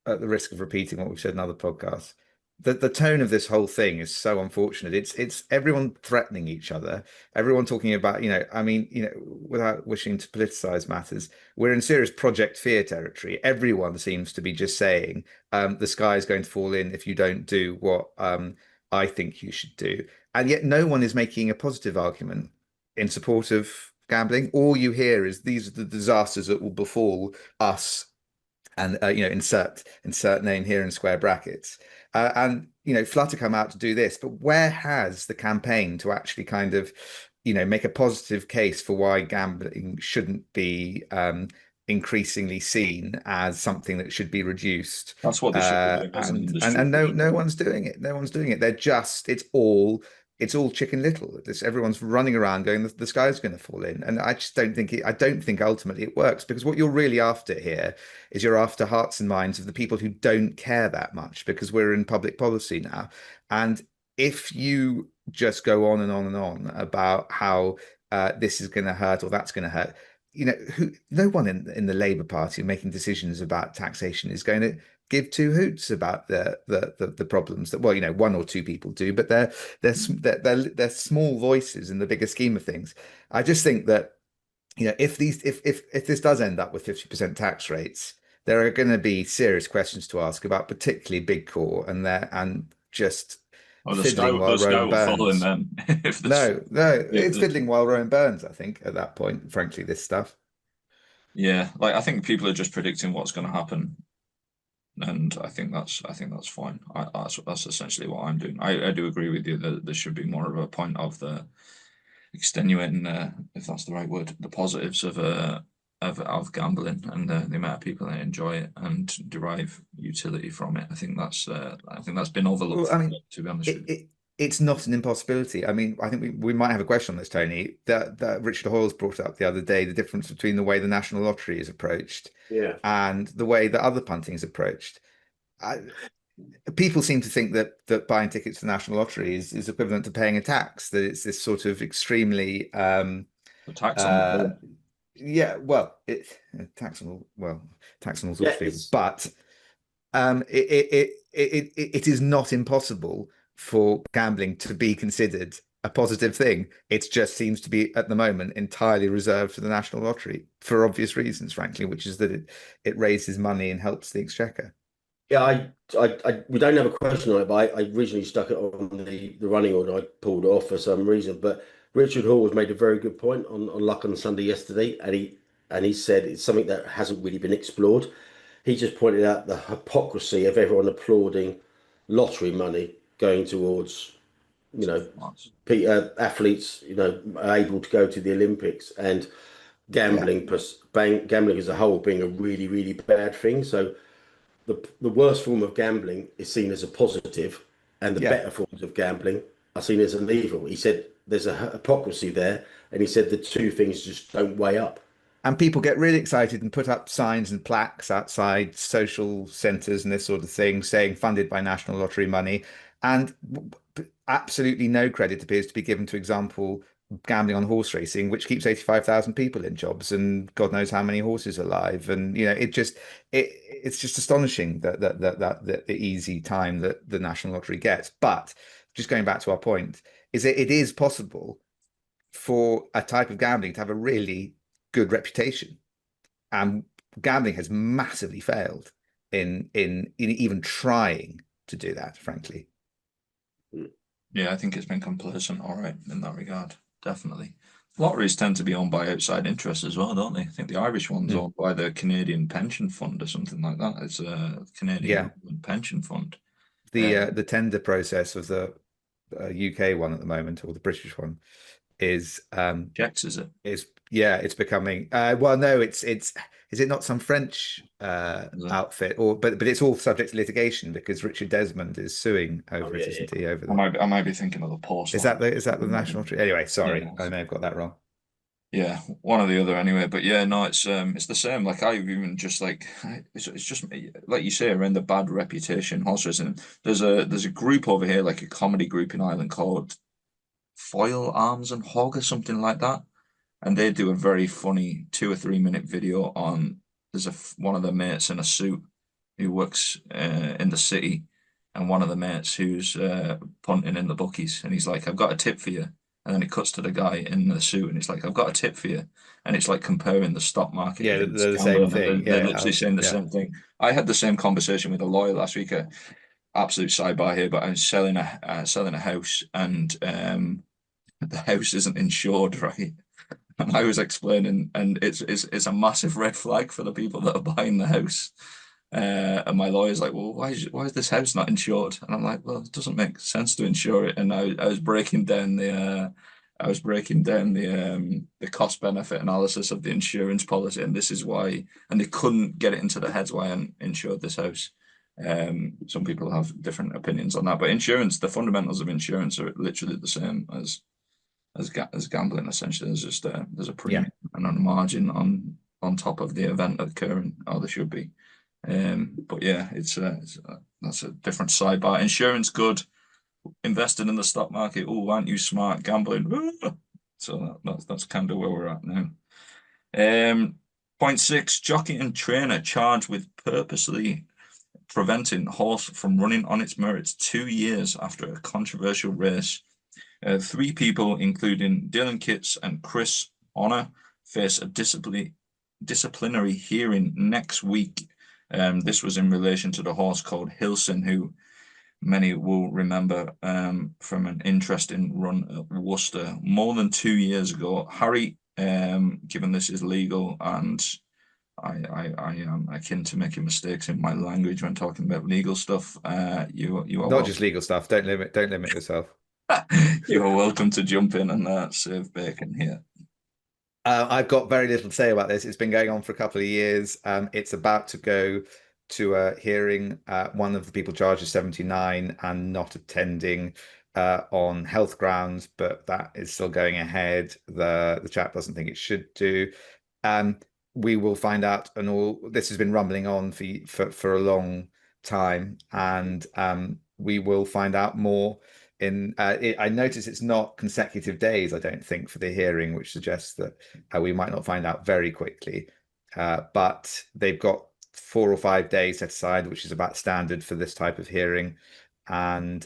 at the risk of repeating what we've said in other podcasts, the tone of this whole thing is so unfortunate. It's everyone threatening each other, everyone talking about, I mean, without wishing to politicize matters, we're in serious Project Fear territory. Everyone seems to be just saying the sky is going to fall in if you don't do what I think you should do. And yet no one is making a positive argument in support of gambling. All you hear is these are the disasters that will befall us, and insert name here in square brackets. And Flutter come out to do this, but where has the campaign to actually kind of make a positive case for why gambling shouldn't be increasingly seen as something that should be reduced? That's what they should be doing, and no one's doing it. No one's doing it. It's all Chicken Little. Everyone's running around going, the sky's going to fall in. And I just don't think I don't think ultimately it works, because what you're really after here is you're after hearts and minds of the people who don't care that much, because we're in public policy now. And if you just go on and on and on about how this is going to hurt or that's going to hurt, no one in the Labour Party making decisions about taxation is going to give two hoots about the problems that, well, one or two people do, but they're small voices in the bigger scheme of things. I just think that if this does end up with 50% tax rates, there are going to be serious questions to ask about, particularly Big Core and just fiddling while Rome burns. It's fiddling while Rome burns, I think, at that point, frankly, this stuff. Yeah, like I think people are just predicting what's going to happen, and I think that's fine. That's essentially what I'm doing. I do agree with you that there should be more of a point of the extenuating, if that's the right word, the positives of gambling and the amount of people that enjoy it and derive utility from it. I think that's been overlooked. Well, I mean, to be honest with you. It's not an impossibility. I mean, I think we might have a question on this, Tony, that Richard Hoyles brought up the other day, the difference between the way the National Lottery is approached and the way that other punting is approached. People seem to think that buying tickets to the National Lottery is equivalent to paying a tax, that it's this sort of extremely tax on tax on all sorts of people. But it is not impossible for gambling to be considered a positive thing. It just seems to be at the moment entirely reserved for the National Lottery for obvious reasons, frankly, which is that it raises money and helps the exchequer. Yeah, we don't have a question on it, but I originally stuck it on the running order. I pulled it off for some reason, but Richard Hall has made a very good point on Luck on Sunday yesterday, and he said it's something that hasn't really been explored. He just pointed out the hypocrisy of everyone applauding lottery money going towards, athletes, are able to go to the Olympics, and gambling as a whole being a really, really bad thing. So the worst form of gambling is seen as a positive, and the better forms of gambling are seen as an evil. He said there's a hypocrisy there, and he said the two things just don't weigh up. And people get really excited and put up signs and plaques outside social centres and this sort of thing, saying funded by National Lottery money. And absolutely no credit appears to be given to, example, gambling on horse racing, which keeps 85,000 people in jobs and God knows how many horses alive. And it's just astonishing that the easy time that the National Lottery gets. But just going back to our point, is that it is possible for a type of gambling to have a really good reputation, and gambling has massively failed in even trying to do that, frankly. Yeah, I think it's been complacent, all right, in that regard. Definitely. Lotteries tend to be owned by outside interests as well, don't they? I think the Irish one's owned by the Canadian Pension Fund or something like that. It's a Canadian pension fund. The tender process of the UK one at the moment, or the British one, is checks, is it? Is Yeah, it's becoming. Well, no, it's. Is it not some French Is it? outfit, or but it's all subject to litigation because Richard Desmond is suing Oh over it, yeah, yeah. isn't he? Over I might be thinking of the is porcelain. that the national tree? Anyway, sorry, Yeah, I may have got that wrong. yeah, one or the other anyway. But yeah, no, it's the same. Like I've even just like it's just like you say around the bad reputation horse racing. There's a group over here, like a comedy group in Ireland called Foil Arms and Hog or something like that, and they do a very funny 2 or 3 minute video on. There's one of the mates in a suit who works in the city, and one of the mates who's punting in the bookies, and he's like, "I've got a tip for you," and then it cuts to the guy in the suit, and he's like, "I've got a tip for you," and it's like comparing the stock market Yeah, against they're the same gambling, and they're, thing. they're Yeah, literally saying the yeah. same thing. I had the same conversation with a lawyer last week. Absolute sidebar here, but I'm selling a house, and the house isn't insured, right? And I was explaining, and it's a massive red flag for the people that are buying the house. And my lawyer's like, "Well, why is this house not insured?" And I'm like, "Well, it doesn't make sense to insure it." And I was breaking down the cost benefit analysis of the insurance policy, and this is why. And they couldn't get it into their heads why I insured this house. Some people have different opinions on that, but insurance, the fundamentals of insurance are literally the same as gambling. Essentially, there's a Yeah. premium and a margin on top of the event occurring, or there should be. But yeah, that's a different sidebar. Insurance good, investing in the stock market. Oh, aren't you smart? Gambling. So that's kind of where we're at now. Point six, jockey and trainer charged with purposely preventing horse from running on its merits 2 years after a controversial race. Three people, including Dylan Kitts and Chris Honor, face a disciplinary hearing next week. This was in relation to the horse called Hillsin, who many will remember from an interesting run at Worcester more than 2 years ago. Harry, given this is legal, and I am akin to making mistakes in my language when talking about legal stuff. You are Not just legal stuff. Don't limit yourself. you are welcome to jump in and serve bacon here. I've got very little to say about this. It's been going on for a couple of years. It's about to go to a hearing. One of the people charged is 79 and not attending on health grounds, but that is still going ahead. The chap doesn't think it should do. We will find out, and all this has been rumbling on for a long time, and we will find out more. I notice it's not consecutive days, I don't think, for the hearing, which suggests that we might not find out very quickly. But they've got 4 or 5 days set aside, which is about standard for this type of hearing. And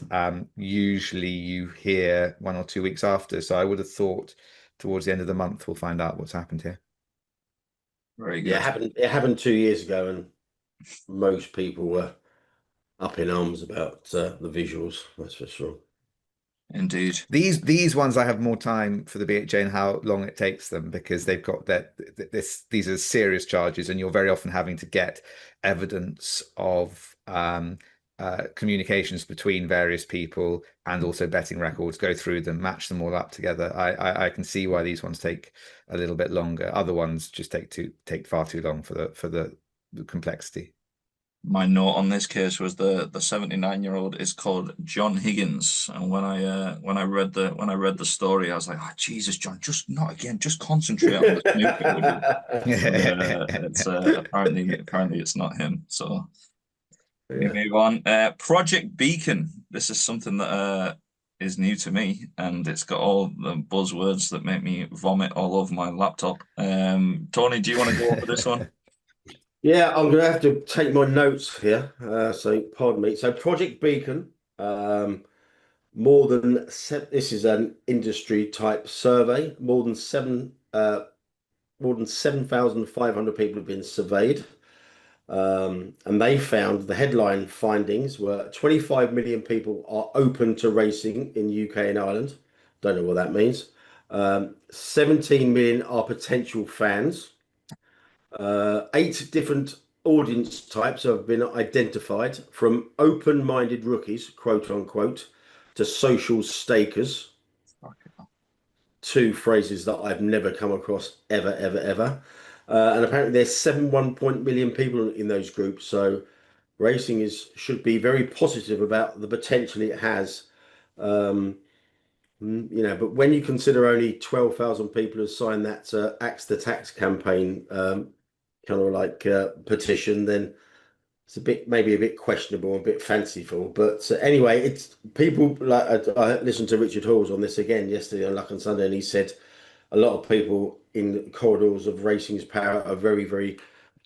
usually you hear 1 or 2 weeks after. So I would have thought towards the end of the month we'll find out what's happened here. Very good. Yeah, it happened 2 years ago, and most people were up in arms about the visuals. That's for sure. Indeed. These ones I have more time for the BHA and how long it takes them, because they've got these are serious charges, and you're very often having to get evidence of communications between various people and also betting records, go through them, match them all up together. I can see why these ones take a little bit longer. Other ones just take far too long for the complexity. My note on this case was the 79-year-old is called John Higgins, and when I read the story, I was like, "Oh, Jesus, John, just not again. Just concentrate on the snooker, would you?" It's apparently it's not him. So we move on. Project Beacon. This is something that is new to me, and it's got all the buzzwords that make me vomit all over my laptop. Tony, do you want to go over this one? Yeah, I'm going to have to take my notes here. So pardon me. So Project Beacon, this is an industry type survey. More than 7,500 people have been surveyed. And they found the headline findings were 25 million people are open to racing in UK and Ireland. Don't know what that means. 17 million are potential fans. 8 different audience types have been identified, from open-minded rookies, quote unquote, to social stakers. two phrases that I've never come across ever, ever, ever. And apparently there's 7 million people in those groups. So racing should be very positive about the potential it has. But when you consider only 12,000 people have signed that Axe the Tax campaign kind of like petition, then it's maybe a bit questionable, a bit fanciful. But anyway, it's people like I listened to Richard Halls on this again yesterday on Luck on Sunday, and he said a lot of people in the corridors of Racing's Power are very, very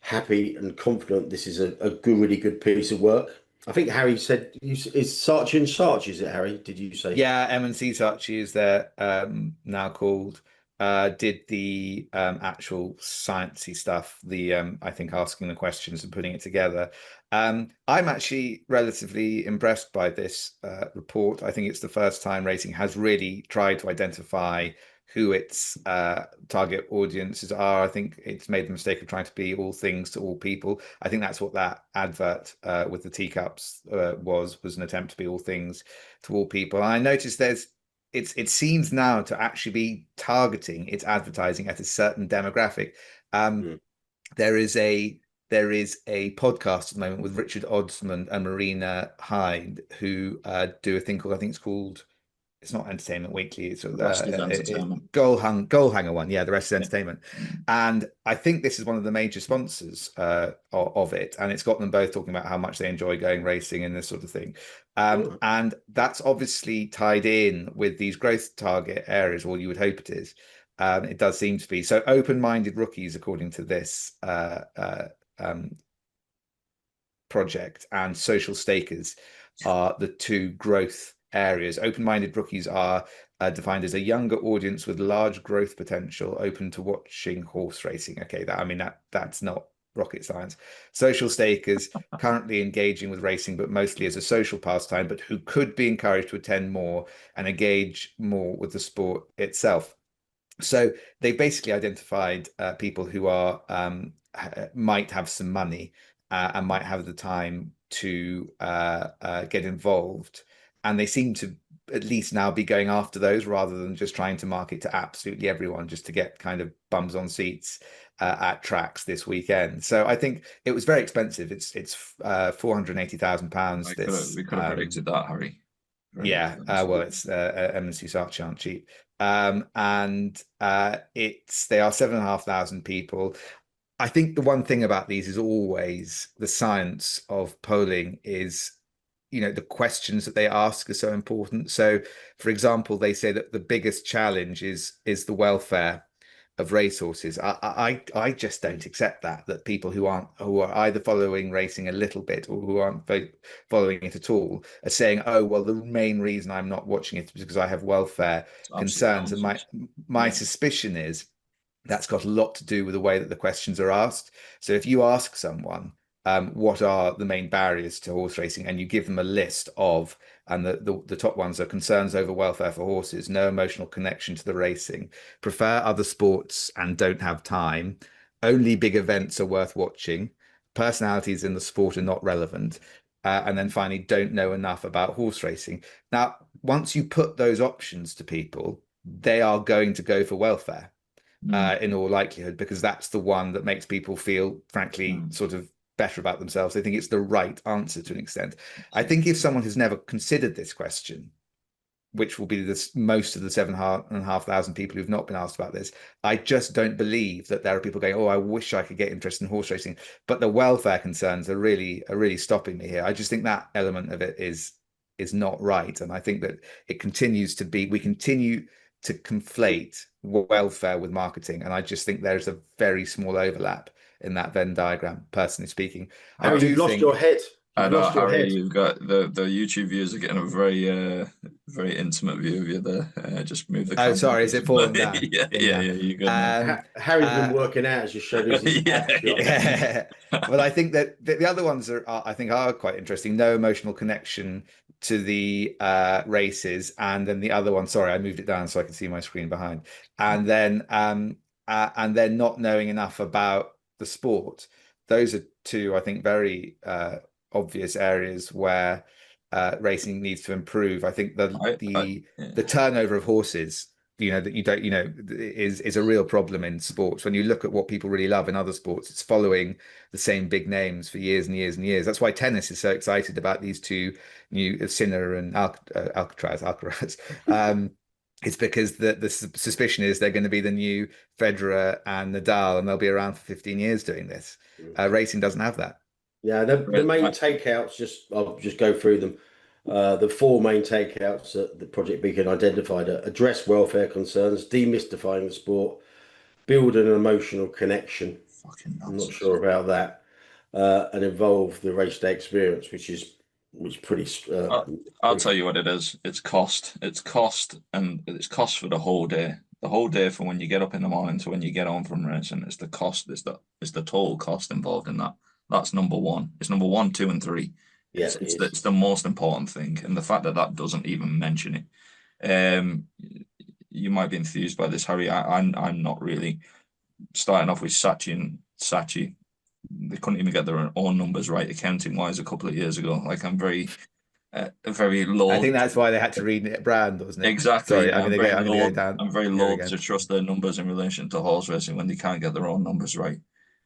happy and confident this is a really good piece of work. I think Harry said, is Saatchi and Saatchi, is it, Harry? Did you say? Yeah, M&C Saatchi is they're now called. Did the actual sciencey stuff, the I think asking the questions and putting it together. I'm actually relatively impressed by this report. I think it's the first time Racing has really tried to identify who its target audiences are. I think it's made the mistake of trying to be all things to all people. I think that's what that advert with the teacups was an attempt to be all things to all people. And I noticed it seems now to actually be targeting its advertising at a certain demographic. There is a podcast at the moment with Richard Oddsman and Marina Hyde who do a thing called, I think it's called, it's not Entertainment Weekly, it's The rest is entertainment. Goal Hanger one. Yeah, the rest is entertainment. And I think this is one of the major sponsors of it. And it's got them both talking about how much they enjoy going racing and this sort of thing. And that's obviously tied in with these growth target areas, or you would hope it is. It does seem to be. So open-minded rookies, according to this project, and social stakers are the two growth areas. Open-minded rookies are defined as a younger audience with large growth potential, open to watching horse racing. Okay, that's not rocket science. Social stakers currently engaging with racing, but mostly as a social pastime, but who could be encouraged to attend more and engage more with the sport itself. So they basically identified people who are might have some money and might have the time to get involved. And they seem to at least now be going after those rather than just trying to market to absolutely everyone just to get kind of bums on seats at tracks this weekend. So I think it was very expensive. It's £480,000. We could have predicted that, Harry. Well, it's M&C Saatchi aren't cheap. And they are 7,500 people. I think the one thing about these is always the science of polling is, the questions that they ask are so important. So, for example, they say that the biggest challenge is the welfare of racehorses. I just don't accept that people who are either following racing a little bit or who aren't following it at all are saying, oh, well, the main reason I'm not watching it is because I have welfare concerns. And my suspicion is that's got a lot to do with the way that the questions are asked. So if you ask someone, what are the main barriers to horse racing, and you give them a list of, and the top ones are concerns over welfare for horses, no emotional connection to the racing, prefer other sports and don't have time, only big events are worth watching, personalities in the sport are not relevant, and then finally don't know enough about horse racing. Now, once you put those options to people, they are going to go for welfare in all likelihood, because that's the one that makes people feel, frankly, sort of better about themselves. They think it's the right answer to an extent. I think if someone has never considered this question, which will be most of the 7,500 people who've not been asked about this, I just don't believe that there are people going, oh, I wish I could get interested in horse racing, but the welfare concerns are really stopping me here. I just think that element of it is not right. And I think that we continue to conflate welfare with marketing. And I just think there's a very small overlap in that Venn diagram, personally speaking. You've lost your head. I know, Harry, you've got the YouTube viewers are getting a very very intimate view of you there. Just move the camera. Oh, sorry, is it falling down? Yeah, you go. Harry's been working out, as you showed us. Well, I think that the other ones are quite interesting. No emotional connection to the races, and then the other one, sorry, I moved it down so I can see my screen behind, and then not knowing enough about the sport. Those are two, I think, very obvious areas where racing needs to improve. I think the turnover of horses that you don't, is a real problem in sports. When you look at what people really love in other sports, it's following the same big names for years and years and years. That's why tennis is so excited about these two new Sinner and Alcaraz. It's because the suspicion is they're going to be the new Federer and Nadal, and they'll be around for 15 years doing this. Racing doesn't have that. Yeah, the main takeouts, I'll just go through them. The four main takeouts that the Project Beacon identified are address welfare concerns, demystifying the sport, build an emotional connection. Fucking I'm not nonsense. sure about that. And involve the race day experience, which is pretty. I'll tell you what it is. It's cost. It's cost, and it's cost for the whole day. The whole day from when you get up in the morning to when you get home from racing. It's the cost. It's the total cost involved in that. That's number one. It's number 1, 2, and 3. Yeah, It's the most important thing, and the fact that that doesn't even mention it. You might be enthused by this, Harry. I'm not really. Starting off with Sachi, they couldn't even get their own numbers right accounting wise a couple of years ago. Like I'm very low. I think that's why they had to read it brand, wasn't it? Exactly. Sorry, I'm going to go down. I'm very loath to trust their numbers in relation to horse racing when they can't get their own numbers right.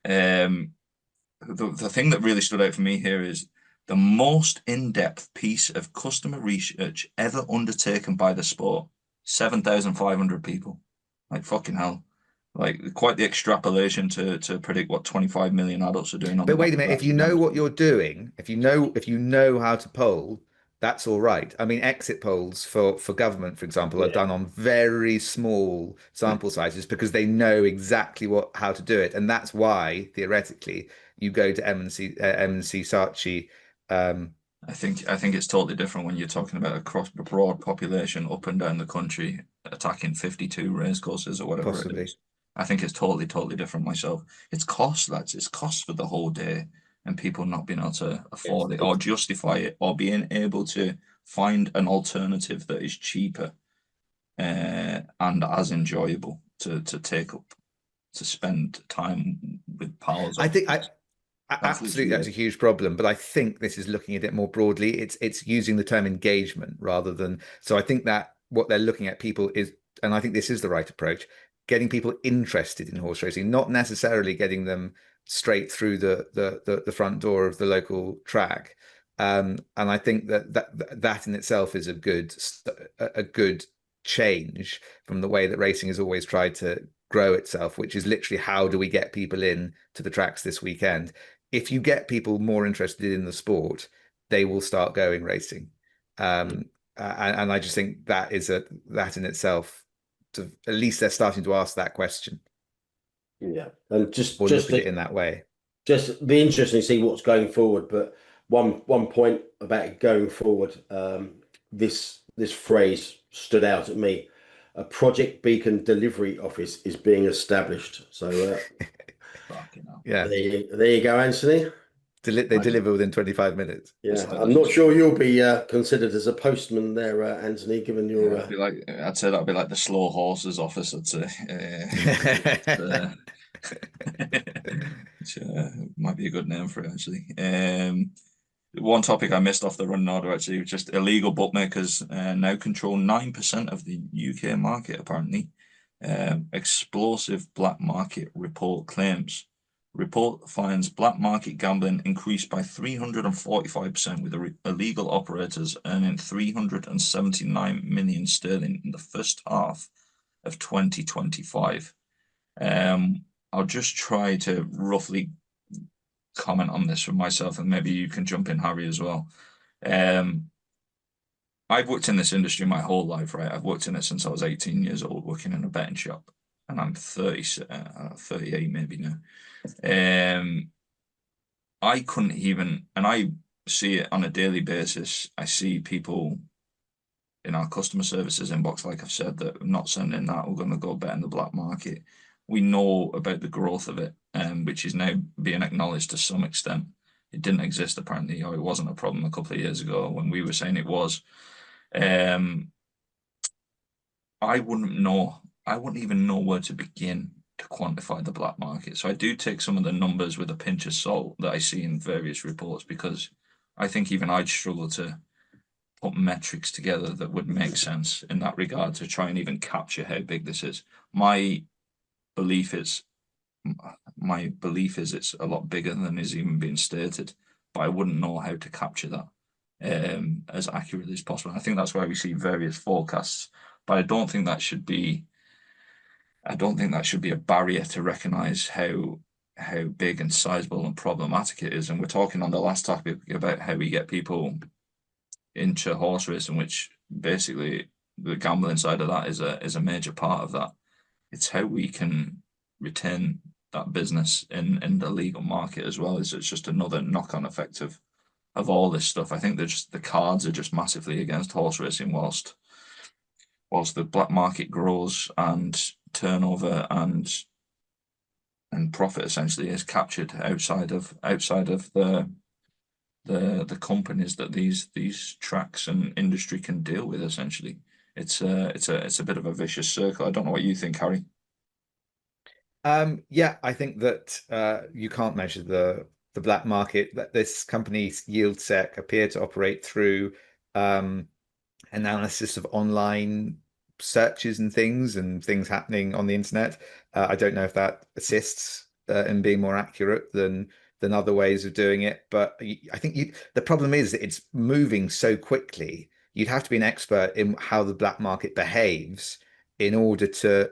The thing that really stood out for me here is the most in-depth piece of customer research ever undertaken by the sport. 7,500 people. Like fucking hell. Like quite the extrapolation to predict what 25 million adults are doing on. But wait a minute, if you know what you're doing, if you know how to poll, that's all right. I mean, exit polls for government, for example, are done on very small sample sizes because they know exactly how to do it, and that's why theoretically you go to M&C Saatchi. I think it's totally different when you're talking about across the broad population up and down the country attacking 52 race courses or whatever it is. I think it's totally different myself. It's cost, lads. It's cost for the whole day, and people not being able to afford it or justify it or being able to find an alternative that is cheaper and as enjoyable to take up, to spend time with pals. I think absolutely that's a huge problem, but I think this is looking at it more broadly. It's using the term engagement rather than. So I think that what they're looking at people is, and I think this is the right approach, getting people interested in horse racing, not necessarily getting them straight through the front door of the local track. And I think that in itself is a good change from the way that racing has always tried to grow itself, which is literally how do we get people in to the tracks this weekend? If you get people more interested in the sport, they will start going racing. And I just think that in itself, at least they're starting to ask that question. Yeah, and just look at it in that way. Just be interesting to see what's going forward. But one point about it going forward, this phrase stood out at me. A Project Beacon delivery office is being established. So, yeah, there you go, Anthony. They deliver within 25 minutes. Yeah, I'm not sure you'll be considered as a postman there, Anthony, given your. I'd say that'd be like the slow horses office. I'd say. Which might be a good name for it, actually. One topic I missed off the running order, actually, was just illegal bookmakers now control 9% of the UK market, apparently. Explosive black market report claims. Report finds black market gambling increased by 345% with illegal operators earning 379 million sterling in the first half of 2025. I'll just try to roughly comment on this for myself, and maybe you can jump in, Harry, as well. I've worked in this industry my whole life, right? I've worked in it since I was 18 years old, working in a betting shop, and I'm 38 maybe now. I couldn't even, and I see it on a daily basis. I see people in our customer services inbox, like I've said, that are not sending that. We're going to go bet in the black market. We know about the growth of it, which is now being acknowledged to some extent. It didn't exist apparently, or it wasn't a problem a couple of years ago when we were saying it was. I wouldn't know. I wouldn't even know where to begin to quantify the black market. So I do take some of the numbers with a pinch of salt that I see in various reports, because I think even I'd struggle to put metrics together that would make sense in that regard to try and even capture how big this is. My belief is it's a lot bigger than is even being stated, but I wouldn't know how to capture that as accurately as possible. And I think that's why we see various forecasts, but I don't think that should be a barrier to recognize how big and sizable and problematic it is. And we're talking on the last topic about how we get people into horse racing, which basically the gambling side of that is a major part of that. It's how we can retain that business in the legal market as well. It's just another knock-on effect of all this stuff. I think the cards are just massively against horse racing, whilst the black market grows and turnover and profit essentially is captured outside of the companies that these tracks and industry can deal with. Essentially, it's a bit of a vicious circle. I don't know what you think, Harry. Yeah, I think that you can't measure the black market. That this company's YieldSec appear to operate through analysis of online searches and things happening on the internet. I don't know if that assists in being more accurate than other ways of doing it, but I think the problem is that it's moving so quickly. You'd have to be an expert in how the black market behaves in order to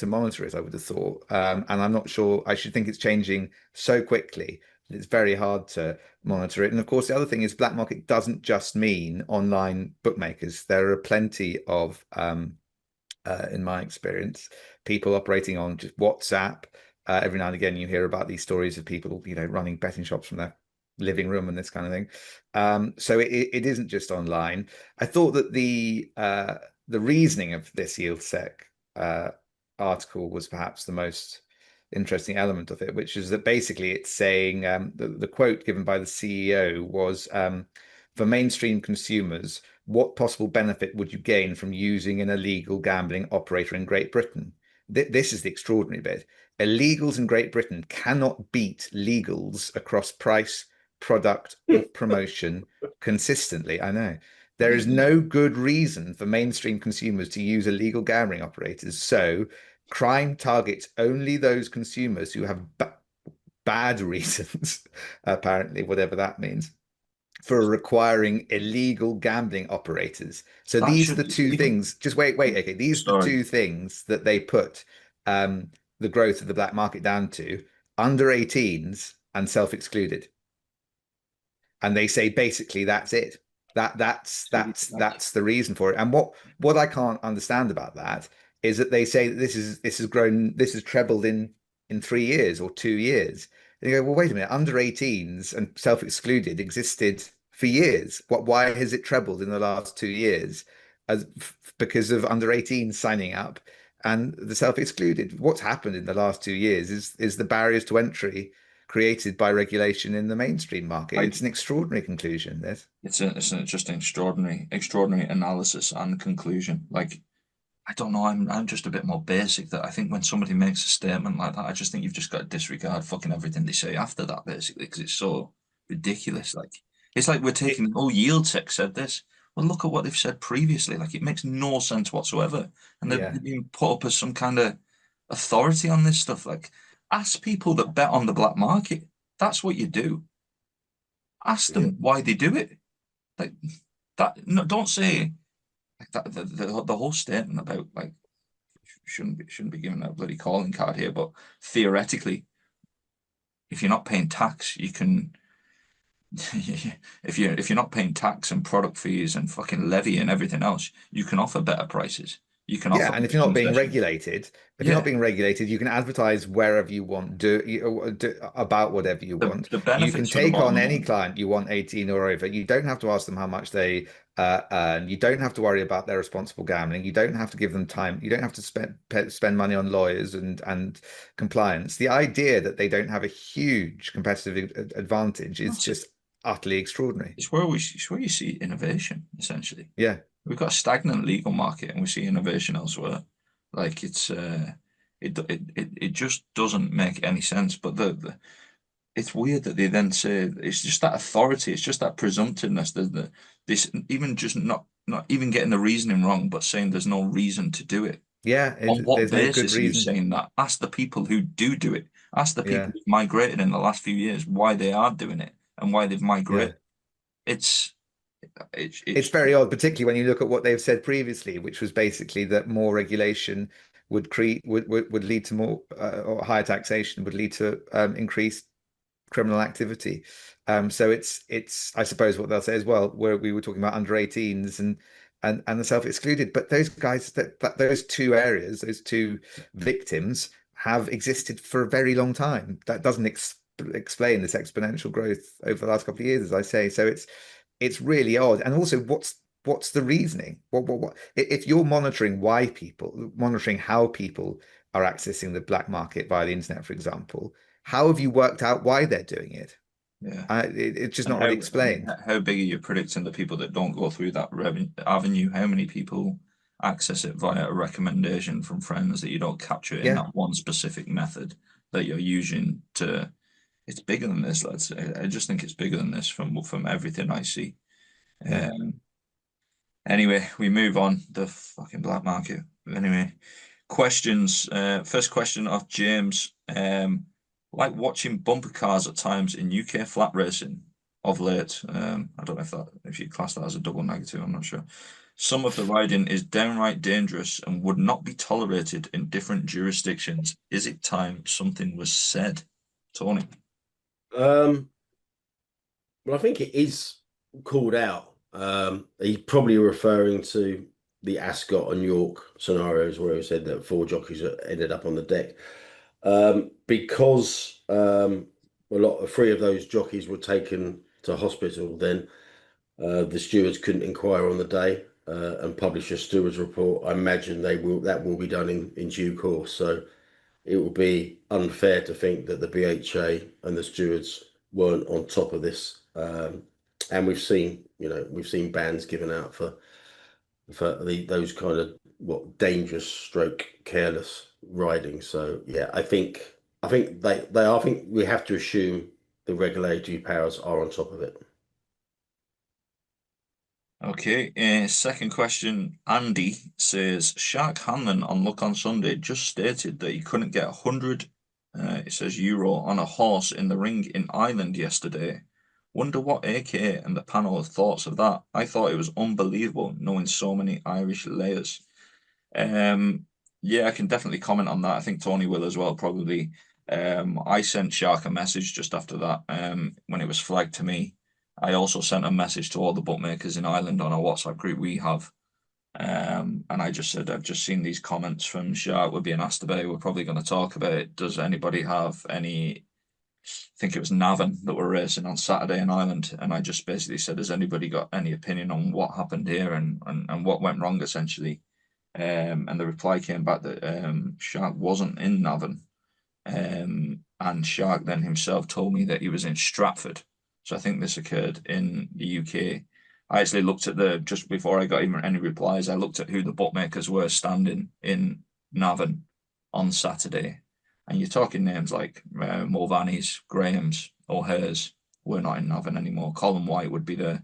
monitor it, I would have thought. And I'm not sure. I should think it's changing so quickly. It's very hard to monitor it. And of course, the other thing is black market doesn't just mean online bookmakers. There are plenty of, in my experience, people operating on just WhatsApp. Every now and again, you hear about these stories of people, running betting shops from their living room and this kind of thing. So it isn't just online. I thought that the reasoning of this YieldSec article was perhaps the most interesting element of it, which is that basically it's saying the quote given by the CEO was, for mainstream consumers, what possible benefit would you gain from using an illegal gambling operator in Great Britain? This is the extraordinary bit. Illegals in Great Britain cannot beat legals across price, product, or promotion consistently. I know. There is no good reason for mainstream consumers to use illegal gambling operators. So crime targets only those consumers who have bad reasons, apparently, whatever that means, for requiring illegal gambling operators. So these are the two things. Just wait. Okay, these are the two things that they put the growth of the black market down to: under 18s and self-excluded. And they say basically that's it. That's the reason for it. And what I can't understand about that is that they say that this has trebled in 3 years or 2 years. And you go, well, wait a minute, under 18s and self-excluded existed for years. Why has it trebled in the last 2 years? Because of under 18s signing up and the self-excluded. What's happened in the last 2 years is the barriers to entry created by regulation in the mainstream market. It's an extraordinary conclusion. This it's just an extraordinary analysis and conclusion. Like, I don't know. I'm just a bit more basic. That I think when somebody makes a statement like that, I just think you've just got to disregard fucking everything they say after that, basically, because it's so ridiculous. Like, it's like we're taking, YieldSec said this. Well, look at what they've said previously. Like, it makes no sense whatsoever, and they're being put up as some kind of authority on this stuff. Like, ask people that bet on the black market. That's what you do. Ask them why they do it. Like that. No, don't say like that. The whole statement about like shouldn't be given a bloody calling card here. But theoretically, if you're not paying tax, you can. If you're not paying tax and product fees and fucking levy and everything else, you can offer better prices. You can offer, and if you're not being regulated, you can advertise wherever you want, do about whatever you want. You can take on any client you want, 18 or over. You don't have to ask them how much they earn. You don't have to worry about their responsible gambling. You don't have to give them time. You don't have to spend money on lawyers and compliance. The idea that they don't have a huge competitive advantage is just utterly extraordinary. It's where you see innovation, essentially. Yeah. We've got a stagnant legal market and we see innovation elsewhere. Like it just doesn't make any sense. But it's weird that they then say it's just that authority, it's just that presumptiveness. this even just not even getting the reasoning wrong, but saying there's no reason to do it. Yeah, On what there's no good basis are you reason. saying that? Ask the people who do it. Ask the people Yeah, who've migrated in the last few years why they are doing it and why they've yeah. migrated. It's It's very odd, particularly when you look at what they've said previously, which was basically that more regulation would create would lead to more or higher taxation would lead to increased criminal activity. So it's I suppose what they'll say as well, where we were talking about under 18s and the self-excluded, but those guys that those two areas, those two victims have existed for a very long time. That doesn't explain this exponential growth over the last couple of years, as I say. So it's really odd. And also, what's the reasoning? What if you're monitoring monitoring how people are accessing the black market via the internet, for example, how have you worked out why they're doing it? yeah. It's just And not really explained. how big are you predicting the people that don't go through that avenue? How many people access it via a recommendation from friends that you don't capture in Yeah, that one specific method that you're using to? It's bigger than this, lads. I just think it's bigger than this from everything I see. yeah. Anyway, we move on. The fucking black market. Anyway, questions. First question of James. Like watching bumper cars at times in UK flat racing of late. I don't know if you class that as a double negative. I'm not sure. Some of the riding is downright dangerous and would not be tolerated in different jurisdictions. Is it time something was said, Tony? Well, I think it is called out. He's probably referring to the Ascot and York scenarios where he said that four jockeys ended up on the deck. Because three of those jockeys were taken to hospital, then the stewards couldn't inquire on the day and publish a steward's report. I imagine that will be done in due course. So it would be unfair to think that the BHA and the stewards weren't on top of this. And we've seen bans given out for those kind of dangerous stroke careless riding. So yeah, I think they are. I think we have to assume the regulatory powers are on top of it. Okay, second question. Andy says Shark Hanlon on Luck on Sunday just stated that he couldn't get 100, it says euro on a horse in the ring in Ireland yesterday. Wonder what AK and the panel have thoughts of that. I thought it was unbelievable knowing so many Irish layers. Yeah, I can definitely comment on that. I think Tony will as well, probably. I sent Shark a message just after that when it was flagged to me. I also sent a message to all the bookmakers in Ireland on our WhatsApp group we have. And I just said, I've just seen these comments from Shark. We're being asked about it. We're probably going to talk about it. Does anybody have any? I think it was Navan that were racing on Saturday in Ireland. And I just basically said, has anybody got any opinion on what happened here and what went wrong, essentially? And the reply came back that Shark wasn't in Navan. And Shark then himself told me that he was in Stratford. So I think this occurred in the UK. I actually looked at just before I got even any replies, I looked at who the bookmakers were standing in Navan on Saturday. And you're talking names like Mulvaney's, Graham's, O'Hare's were not in Navan anymore. Colin White would be the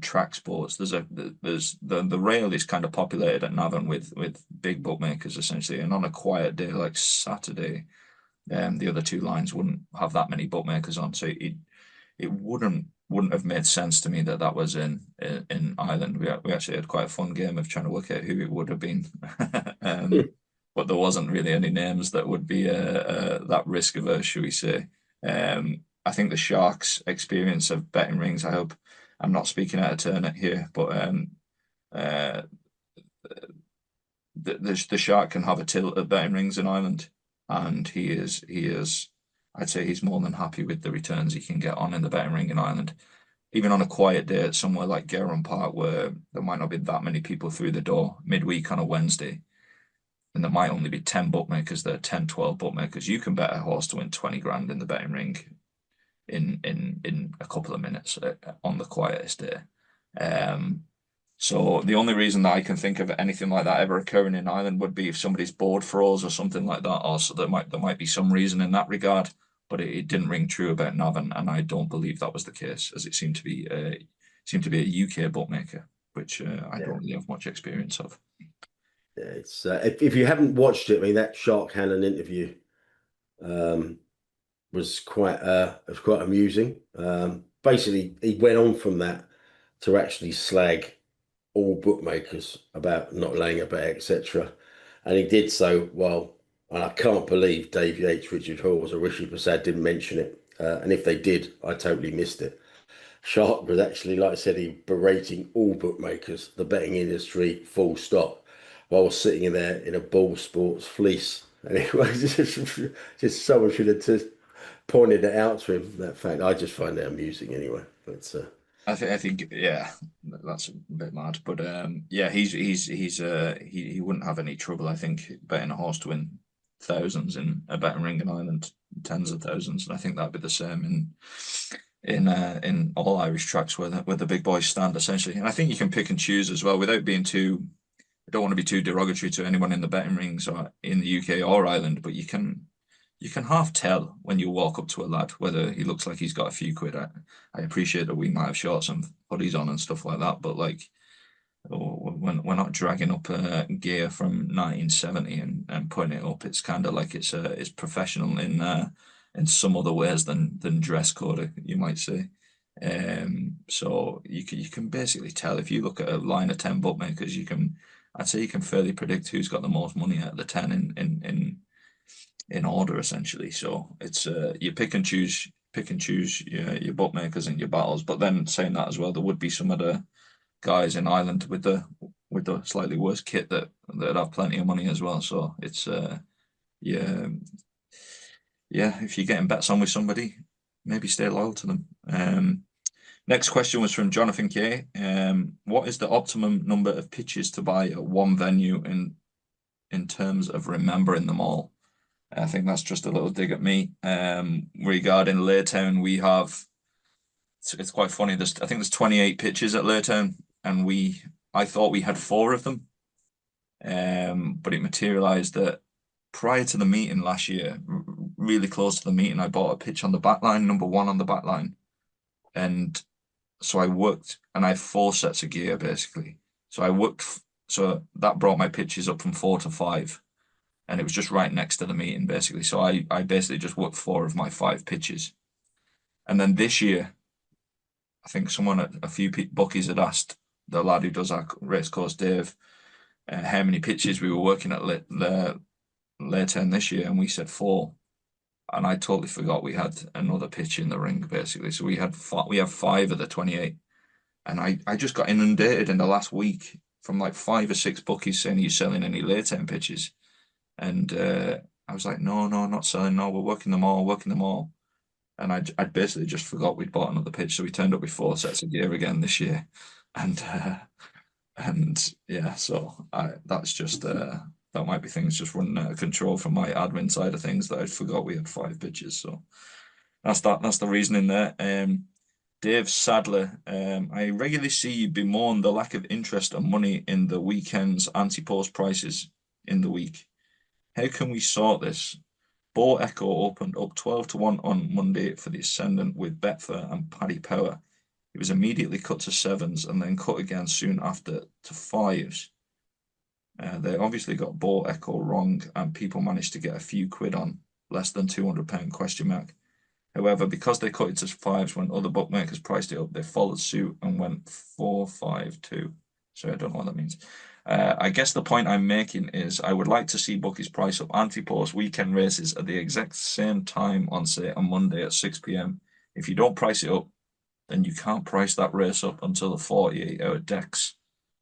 track sports. There's the rail is kind of populated at Navan with big bookmakers essentially. And on a quiet day like Saturday, the other two lines wouldn't have that many bookmakers on. So it wouldn't have made sense to me that was in Ireland. We actually had quite a fun game of trying to work out who it would have been, but there wasn't really any names that would be that risk averse, should we say? I think the Sharks' experience of betting rings. I hope I'm not speaking out of turn here, but the Shark can have a tilt at betting rings in Ireland, and he is. I'd say he's more than happy with the returns he can get on in the betting ring in Ireland. Even on a quiet day at somewhere like Gallop Park, where there might not be that many people through the door midweek on a Wednesday, and there might only be 10 bookmakers there, 10, 12 bookmakers, you can bet a horse to win 20 grand in the betting ring in a couple of minutes on the quietest day. So the only reason that I can think of anything like that ever occurring in Ireland would be if somebody's board froze or something like that. Also, there might be some reason in that regard, but it didn't ring true about Navan, and I don't believe that was the case, as it seemed to be seemed to be a UK bookmaker, which I don't really have much experience of. Yeah, it's if you haven't watched it, I mean, that Shark Hannon interview was quite amusing. Basically, he went on from that to actually slag all bookmakers about not laying a bet, etc. And he did so well. And I can't believe Dave Yates, Richard Hawes, or Rishi Prasad didn't mention it. And if they did, I totally missed it. Shark was actually, like I said, he berating all bookmakers, the betting industry, full stop, while sitting in there in a ball sports fleece. And it was just someone should have just pointed it out to him. That fact, I just find it amusing anyway. But I think yeah, that's a bit mad, but yeah, he wouldn't have any trouble. I think betting a horse to win thousands in a betting ring in Ireland, tens of thousands, and I think that'd be the same in all Irish tracks where the big boys stand essentially. And I think you can pick and choose as well without being too. I don't want to be too derogatory to anyone in the betting rings or in the UK or Ireland, but you can half tell when you walk up to a lad whether he looks like he's got a few quid. I appreciate that we might have shorts and hoodies on and stuff like that, but like we're not dragging up gear from 1970 and putting it up. It's kind of like it's professional in some other ways than dress code, you might say. So you can basically tell if you look at a line of 10 bookmakers, I'd say you can fairly predict who's got the most money out of the 10 in order essentially. So it's you pick and choose your bookmakers and your battles. But then saying that as well, there would be some of the guys in Ireland with the slightly worse kit that have plenty of money as well. So it's yeah, if you're getting bets on with somebody, maybe stay loyal to them. Next question was from Jonathan K. What is the optimum number of pitches to buy at one venue in terms of remembering them all? I think that's just a little dig at me. Regarding Laytown, we have. It's quite funny. I think there's 28 pitches at Laytown, and I thought we had 4 of them. But it materialised that prior to the meeting last year, really close to the meeting, I bought a pitch on the back line, number 1 on the back line, and so I worked, and I had 4 sets of gear basically. So I worked, so that brought my pitches up from 4 to 5. And it was just right next to the meeting, basically. So I basically just worked 4 of my 5 pitches. And then this year, I think a few bookies had asked the lad who does our racecourse, Dave, how many pitches we were working at Laytown this year, and we said 4. And I totally forgot we had another pitch in the ring, basically. So we have 5 of the 28. And I just got inundated in the last week from like 5 or 6 bookies saying, are you selling any Laytown pitches? And I was like, no, not selling. No, we're working them all. And I basically just forgot we'd bought another pitch. So we turned up with 4 sets of gear again this year. And yeah, so that's just, that might be things just running out of control from my admin side of things that I forgot we had 5 pitches. So that's the reasoning there. Dave Sadler, I regularly see you bemoan the lack of interest and money in the weekend's anti-post prices in the week. How can we sort this? Bo Echo opened up 12 to 1 on Monday for the Ascendant with Betfair and Paddy Power. It was immediately cut to 7s and then cut again soon after to 5s. They obviously got Bo Echo wrong and people managed to get a few quid on, less than £200 ? However, because they cut it to 5s when other bookmakers priced it up, they followed suit and went 4-5-2. So I don't know what that means. I guess the point I'm making is I would like to see bookies price up anti-post weekend races at the exact same time on, say, a Monday at 6 p.m. If you don't price it up, then you can't price that race up until the 48-hour decks.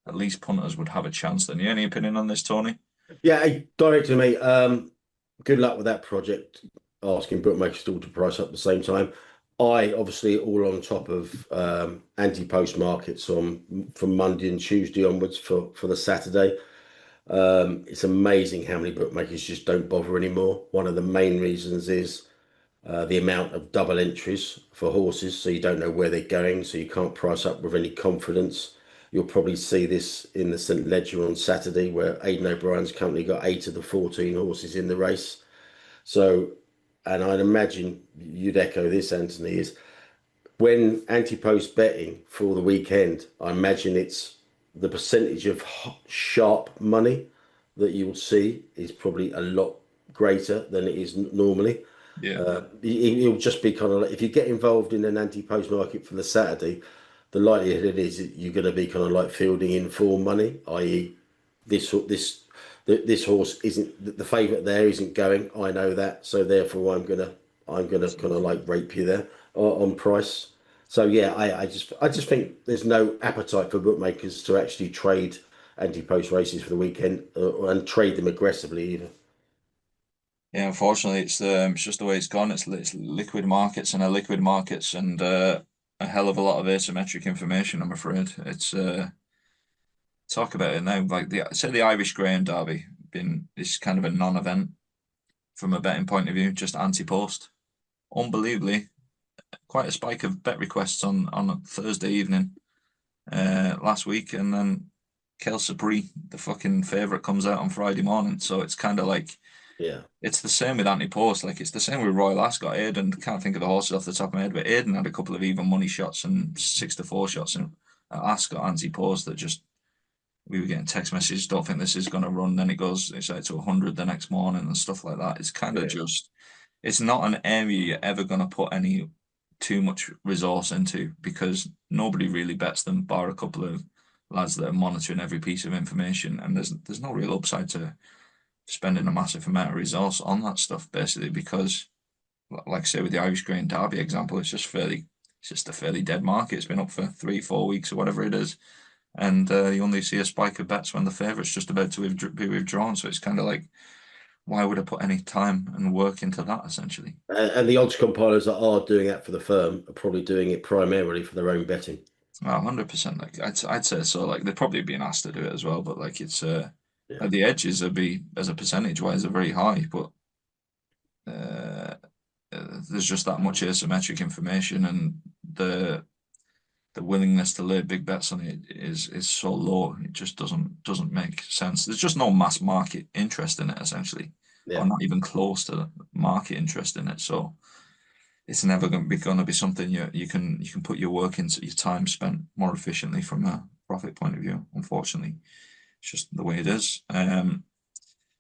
At least punters would have a chance. Then, any opinion on this, Tony? yeah, direct to me. Good luck with that project. Asking bookmakers all to price up at the same time. I obviously all on top of anti-post markets from Monday and Tuesday onwards for the Saturday. It's amazing how many bookmakers just don't bother anymore. One of the main reasons is the amount of double entries for horses, so you don't know where they're going, so you can't price up with any confidence. You'll probably see this in the St. Ledger on Saturday, where Aidan O'Brien's company got 8 of the 14 horses in the race. So, and I'd imagine you'd echo this, Anthony, is when anti-post betting for the weekend, I imagine it's the percentage of sharp money that you will see is probably a lot greater than it is normally. Yeah. It'll just be kind of like, if you get involved in an anti-post market for the Saturday, the likelihood is that you're going to be kind of like fielding in full money, i.e., this horse isn't the favourite there isn't going. I know that, so therefore I'm gonna kind of like rape you there on price. So yeah, I just think there's no appetite for bookmakers to actually trade anti-post races for the weekend and trade them aggressively either. Yeah, unfortunately, it's just the way it's gone. It's liquid markets and illiquid markets, and a hell of a lot of asymmetric information. I'm afraid it's talk about it now. Like the Irish Greyhound Derby been this kind of a non-event from a betting point of view, just anti-post. Unbelievably, quite a spike of bet requests on a Thursday evening last week, and then Kelsey, the fucking favourite, comes out on Friday morning. So it's kind of like. Yeah, It's the same with anti-post. Like it's the same with Royal Ascot. Aiden, can't think of the horses off the top of my head, but Aiden had a couple of even money shots and 6-4 shots in Ascot anti-post that just we were getting text messages. Don't think this is going to run. Then it's out to 100 the next morning and stuff like that. It's kind of yeah, just it's not an area you're ever going to put any too much resource into because nobody really bets them, bar a couple of lads that are monitoring every piece of information, and there's no real upside to spending a massive amount of resource on that stuff basically because like I say with the Irish Green Derby example, it's just a fairly dead market. It's been up for 3-4 weeks or whatever it is, and you only see a spike of bets when the favourite's just about to be withdrawn. So it's kind of like, why would I put any time and work into that essentially? and the odds compilers that are doing that for the firm are probably doing it primarily for their own betting. 100%. Like I'd say so. Like they're probably being asked to do it as well, but like it's Yeah, like the edges would be as a percentage wise are very high, but uh, there's just that much asymmetric information, and the willingness to lay big bets on it is so low. It just doesn't make sense. There's just no mass market interest in it essentially, or yeah. not even close to market interest in it. So it's never going to be something you can put your work into, your time spent more efficiently from a profit point of view. Unfortunately, it's just the way it is.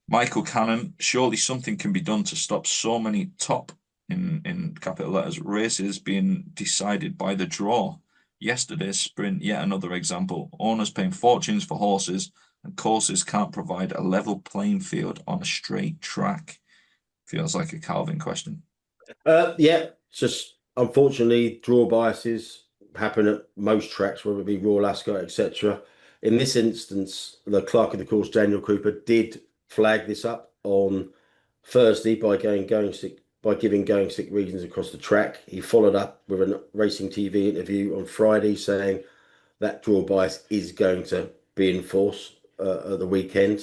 Michael Cannon, surely something can be done to stop so many top in capital letters races being decided by the draw. Yesterday's sprint, yet another example. Owners paying fortunes for horses and courses can't provide a level playing field on a straight track. Feels like a Calvin question. Yeah, it's just unfortunately draw biases happen at most tracks, whether it be Royal Ascot, etc. In this instance, the clerk of the course, Daniel Cooper, did flag this up on Thursday by giving going sick reasons across the track. He followed up with a Racing TV interview on Friday saying that draw bias is going to be enforced at the weekend.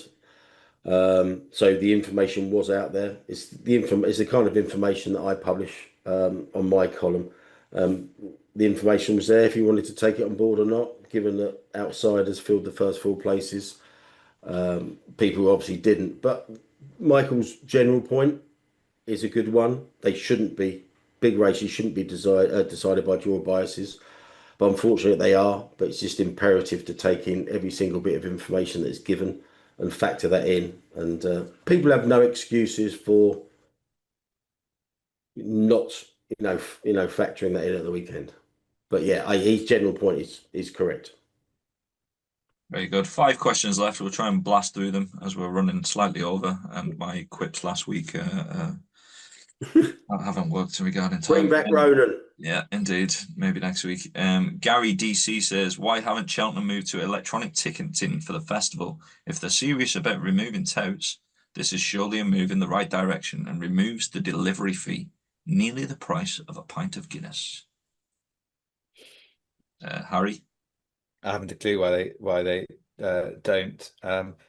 So the information was out there. It's the kind of information that I publish on my column. The information was there if you wanted to take it on board or not. Given that outsiders filled the first four places, people obviously didn't. But Michael's general point is a good one. They shouldn't be big races shouldn't be decided by draw biases. But unfortunately, they are. But it's just imperative to take in every single bit of information that's given and factor that in. And people have no excuses for not, factoring that in at the weekend. But yeah, his general point is correct. Very good. 5 questions left. We'll try and blast through them as we're running slightly over, and my quips last week haven't worked regarding Bring time. back Ronan. Yeah, indeed. Maybe next week. Gary DC says, why haven't Cheltenham moved to electronic ticketing for the festival? If they're serious about removing touts, this is surely a move in the right direction and removes the delivery fee, nearly the price of a pint of Guinness. Harry? I haven't a clue why they don't.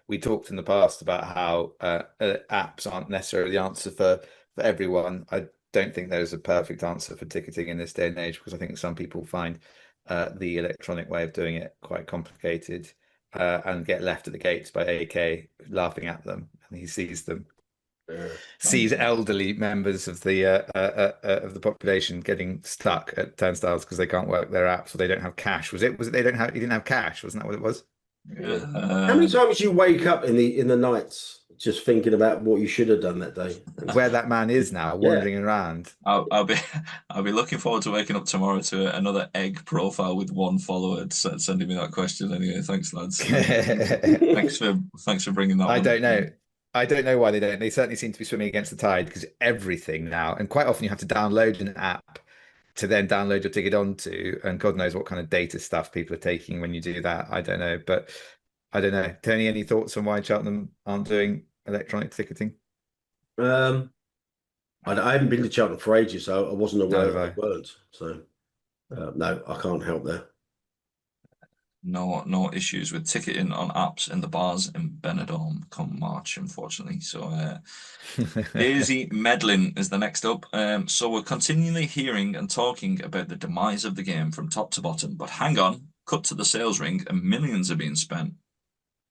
We talked in the past about how apps aren't necessarily the answer for everyone. I don't think there's a perfect answer for ticketing in this day and age because I think some people find the electronic way of doing it quite complicated and get left at the gates by AK laughing at them, and he sees them sees elderly members of the population getting stuck at turnstiles because they can't work their apps or they don't have cash. Was it they don't have he didn't have cash? Wasn't that what it was? Yeah. How many times you wake up in the nights just thinking about what you should have done that day? Where that man is now, wandering around. I'll be I'll be looking forward to waking up tomorrow to another egg profile with one follower sending me that question. Anyway, thanks, lads. Thanks for bringing that. I don't know. I don't know why they don't. They certainly seem to be swimming against the tide because everything now, and quite often you have to download an app to then download your ticket onto, and God knows what kind of data stuff people are taking when you do that. I don't know, but I don't know. Tony, any thoughts on why Cheltenham aren't doing electronic ticketing? I haven't been to Cheltenham for ages, so I wasn't aware No, they weren't. So no, I can't help there. No issues with ticketing on apps in the bars in Benidorm come March, unfortunately. So Daisy Medlin is the next up. So we're continually hearing and talking about the demise of the game from top to bottom, but hang on, cut to the sales ring and millions are being spent.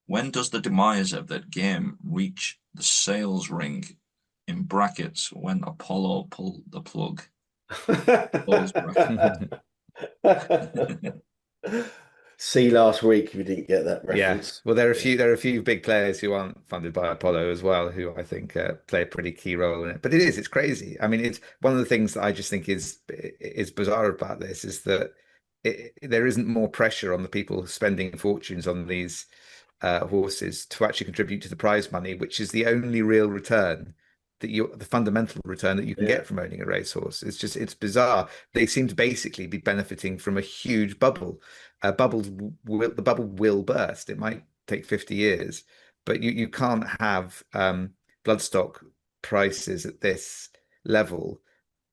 When does the demise of that game reach the sales ring? In brackets, when Apollo pulled the plug. See last week we didn't get that reference. Yeah. Well, there are a few big players who aren't funded by Apollo as well, who I think play a pretty key role in it. But it's crazy. I mean, it's one of the things that I just think is bizarre about this is that there isn't more pressure on the people spending fortunes on these horses to actually contribute to the prize money, which is the only real return the fundamental return that you can get from owning a racehorse. It's bizarre. They seem to basically be benefiting from a huge bubble. The bubble will burst. It might take 50 years, but you can't have bloodstock prices at this level,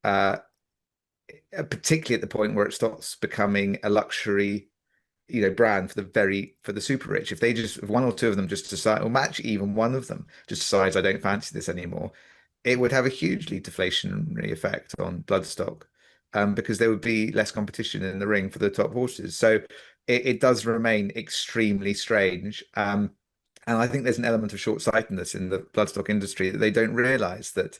particularly at the point where it starts becoming a luxury brand for the super rich. If one or two of them just decide, or match even one of them just decides I don't fancy this anymore, it would have a hugely deflationary effect on bloodstock, because there would be less competition in the ring for the top horses. So it does remain extremely strange. And I think there's an element of short-sightedness in the bloodstock industry that they don't realize that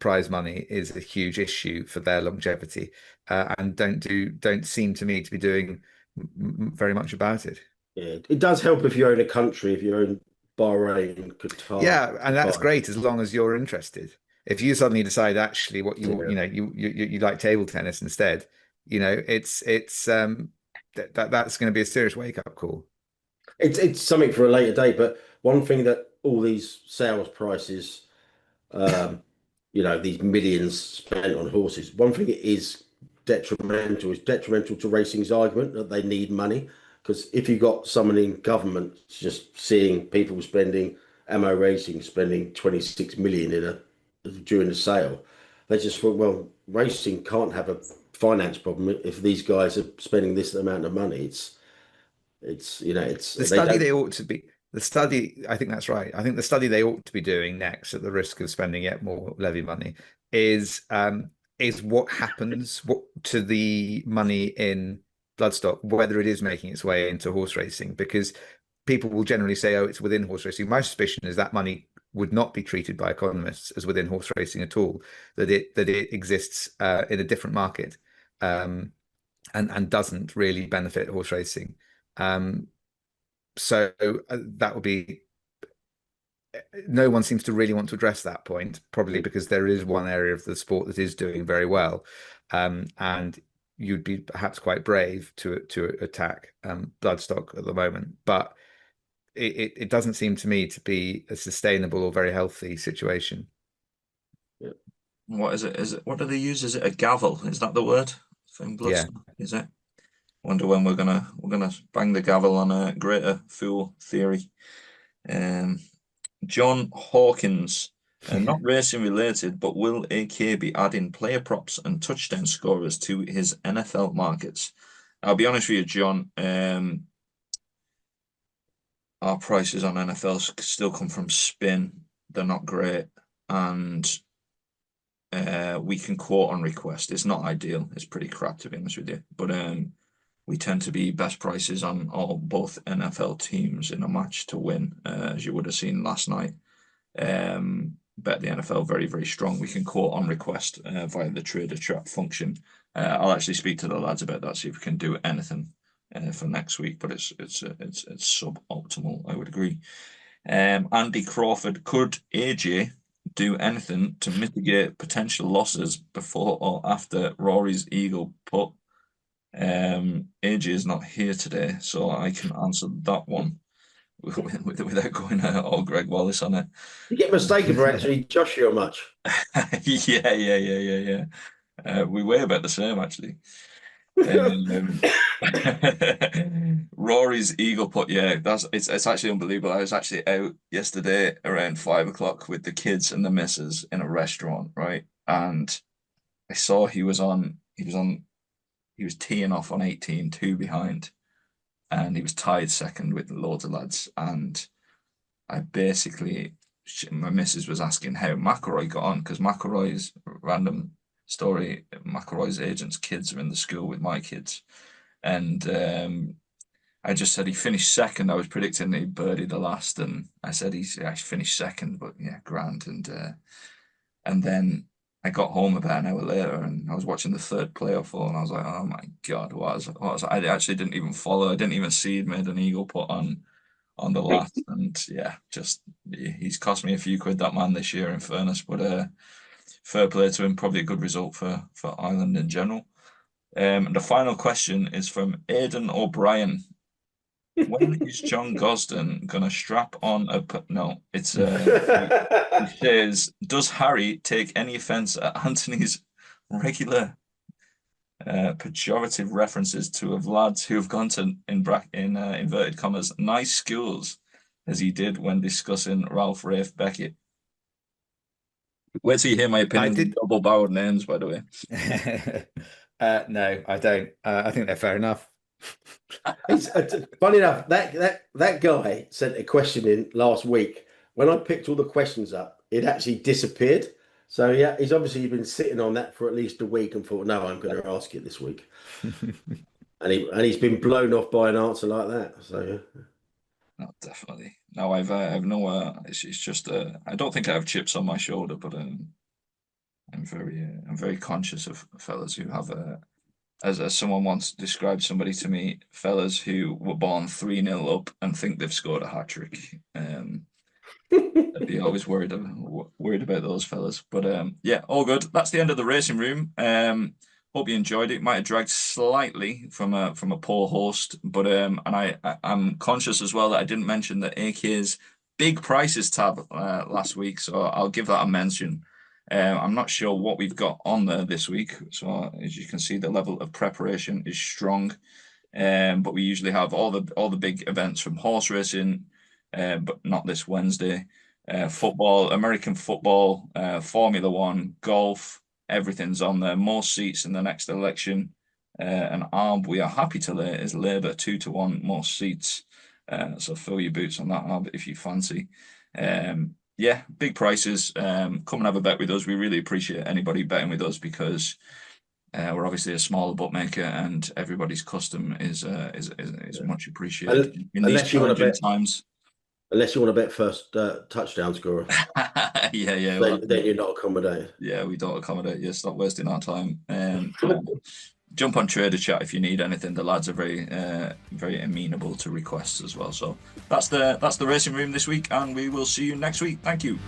prize money is a huge issue for their longevity, and don't seem to me to be doing very much about it. Yeah, it does help if you own a country, if you own Bahrain, Qatar. Yeah, and that's great as long as you're interested. If you suddenly decide actually what you like table tennis instead, that's going to be a serious wake-up call. It's something for a later day, but one thing that all these sales prices, these millions spent on horses, one thing it is detrimental to racing's argument that they need money. Because if you got someone in government just seeing people spending ammo racing spending 26 million during the sale, they just thought, well, racing can't have a finance problem if these guys are spending this amount of money. It's the study they ought to be. The study, I think that's right. I think the study they ought to be doing next, at the risk of spending yet more levy money, is what happens to the money in bloodstock, whether it is making its way into horse racing, because people will generally say, oh, it's within horse racing. My suspicion is that money would not be treated by economists as within horse racing at all, that it exists in a different market, and doesn't really benefit horse racing. So that would be, no one seems to really want to address that point, probably because there is one area of the sport that is doing very well, and you'd be perhaps quite brave to attack bloodstock at the moment, but it doesn't seem to me to be a sustainable or very healthy situation. Yeah. What is it? What do they use? Is it a gavel? Is that the word? Yeah. Is it? Wonder when we're gonna bang the gavel on a greater fool theory. John Hawkins, not racing related, but will AK be adding player props and touchdown scorers to his NFL markets? I'll be honest with you, John. Our prices on NFL still come from spin. They're not great, and we can quote on request. It's not ideal. It's pretty crap, to be honest with you. But we tend to be best prices on both NFL teams in a match to win, as you would have seen last night. Bet the NFL very, very strong. We can quote on request via the trader chat function. I'll actually speak to the lads about that, see if we can do anything for next week, but it's suboptimal, I would agree. Andy Crawford, could AJ do anything to mitigate potential losses before or after Rory's eagle putt? AJ is not here today, so I can answer that one without going all Greg Wallace on it. You get mistaken for actually Joshua much. Yeah. We weigh about the same, actually. Rory's eagle putt, yeah, it's actually unbelievable. I was actually out yesterday around 5 o'clock with the kids and the missus in a restaurant, right? And I saw he was teeing off on 18, 2 behind, and he was tied second with loads of lads. And I basically, my missus was asking how McIlroy got on, because McIlroy's random story, McIlroy's agent's kids are in the school with my kids. And I just said he finished second. I was predicting he birdied the last, and I said he's actually finished second, but yeah, grand. And then I got home about an hour later, and I was watching the third playoff hole, and I was like, oh my God, I actually didn't even follow. I didn't even see he'd made an eagle putt on the last. And yeah, he's cost me a few quid, that man, this year, in fairness. But fair play to him. Probably a good result for Ireland in general. And the final question is from Aidan O'Brien. When is John Gosden gonna strap on a? No, it's he says, does Harry take any offense at Anthony's regular pejorative references to of lads who have gone to in inverted commas nice schools, as he did when discussing Ralph Rafe Beckett? Where do you hear my opinion on double-barreled names, by the way? No, I don't. I think they're fair enough. It's funny enough, that guy sent a question in last week. When I picked all the questions up, it actually disappeared. So yeah, he's obviously been sitting on that for at least a week and thought, no, I'm going to ask it this week. and he's been blown off by an answer like that. So yeah. No, definitely. No, I've no. It's just I don't think I have chips on my shoulder, but I'm very conscious of fellas who have as someone once described somebody to me, fellas who were born 3-0 up and think they've scored a hat trick. I'd be always worried about those fellas. But yeah, all good. That's the end of the racing room. Hope you enjoyed it. Might have dragged slightly from a poor host, but I'm conscious as well that I didn't mention the AK's big prices tab last week, so I'll give that a mention. I'm not sure what we've got on there this week, so as you can see, the level of preparation is strong. But we usually have all the big events from horse racing, but not this Wednesday. Football, American football, Formula One, golf. Everything's on there. More seats in the next election. And Arb, we are happy to lay is Labour 2-1 more seats. So fill your boots on that, Arb, if you fancy. Yeah, big prices. Come and have a bet with us. We really appreciate anybody betting with us, because we're obviously a smaller bookmaker, and everybody's custom is much appreciated in these challenging times. Unless you want to bet first touchdown scorer. Yeah. Then you're not accommodated. Yeah, we don't accommodate you. Stop wasting our time. Jump on Trader Chat if you need anything. The lads are very amenable to requests as well. So that's the racing room this week, and we will see you next week. Thank you.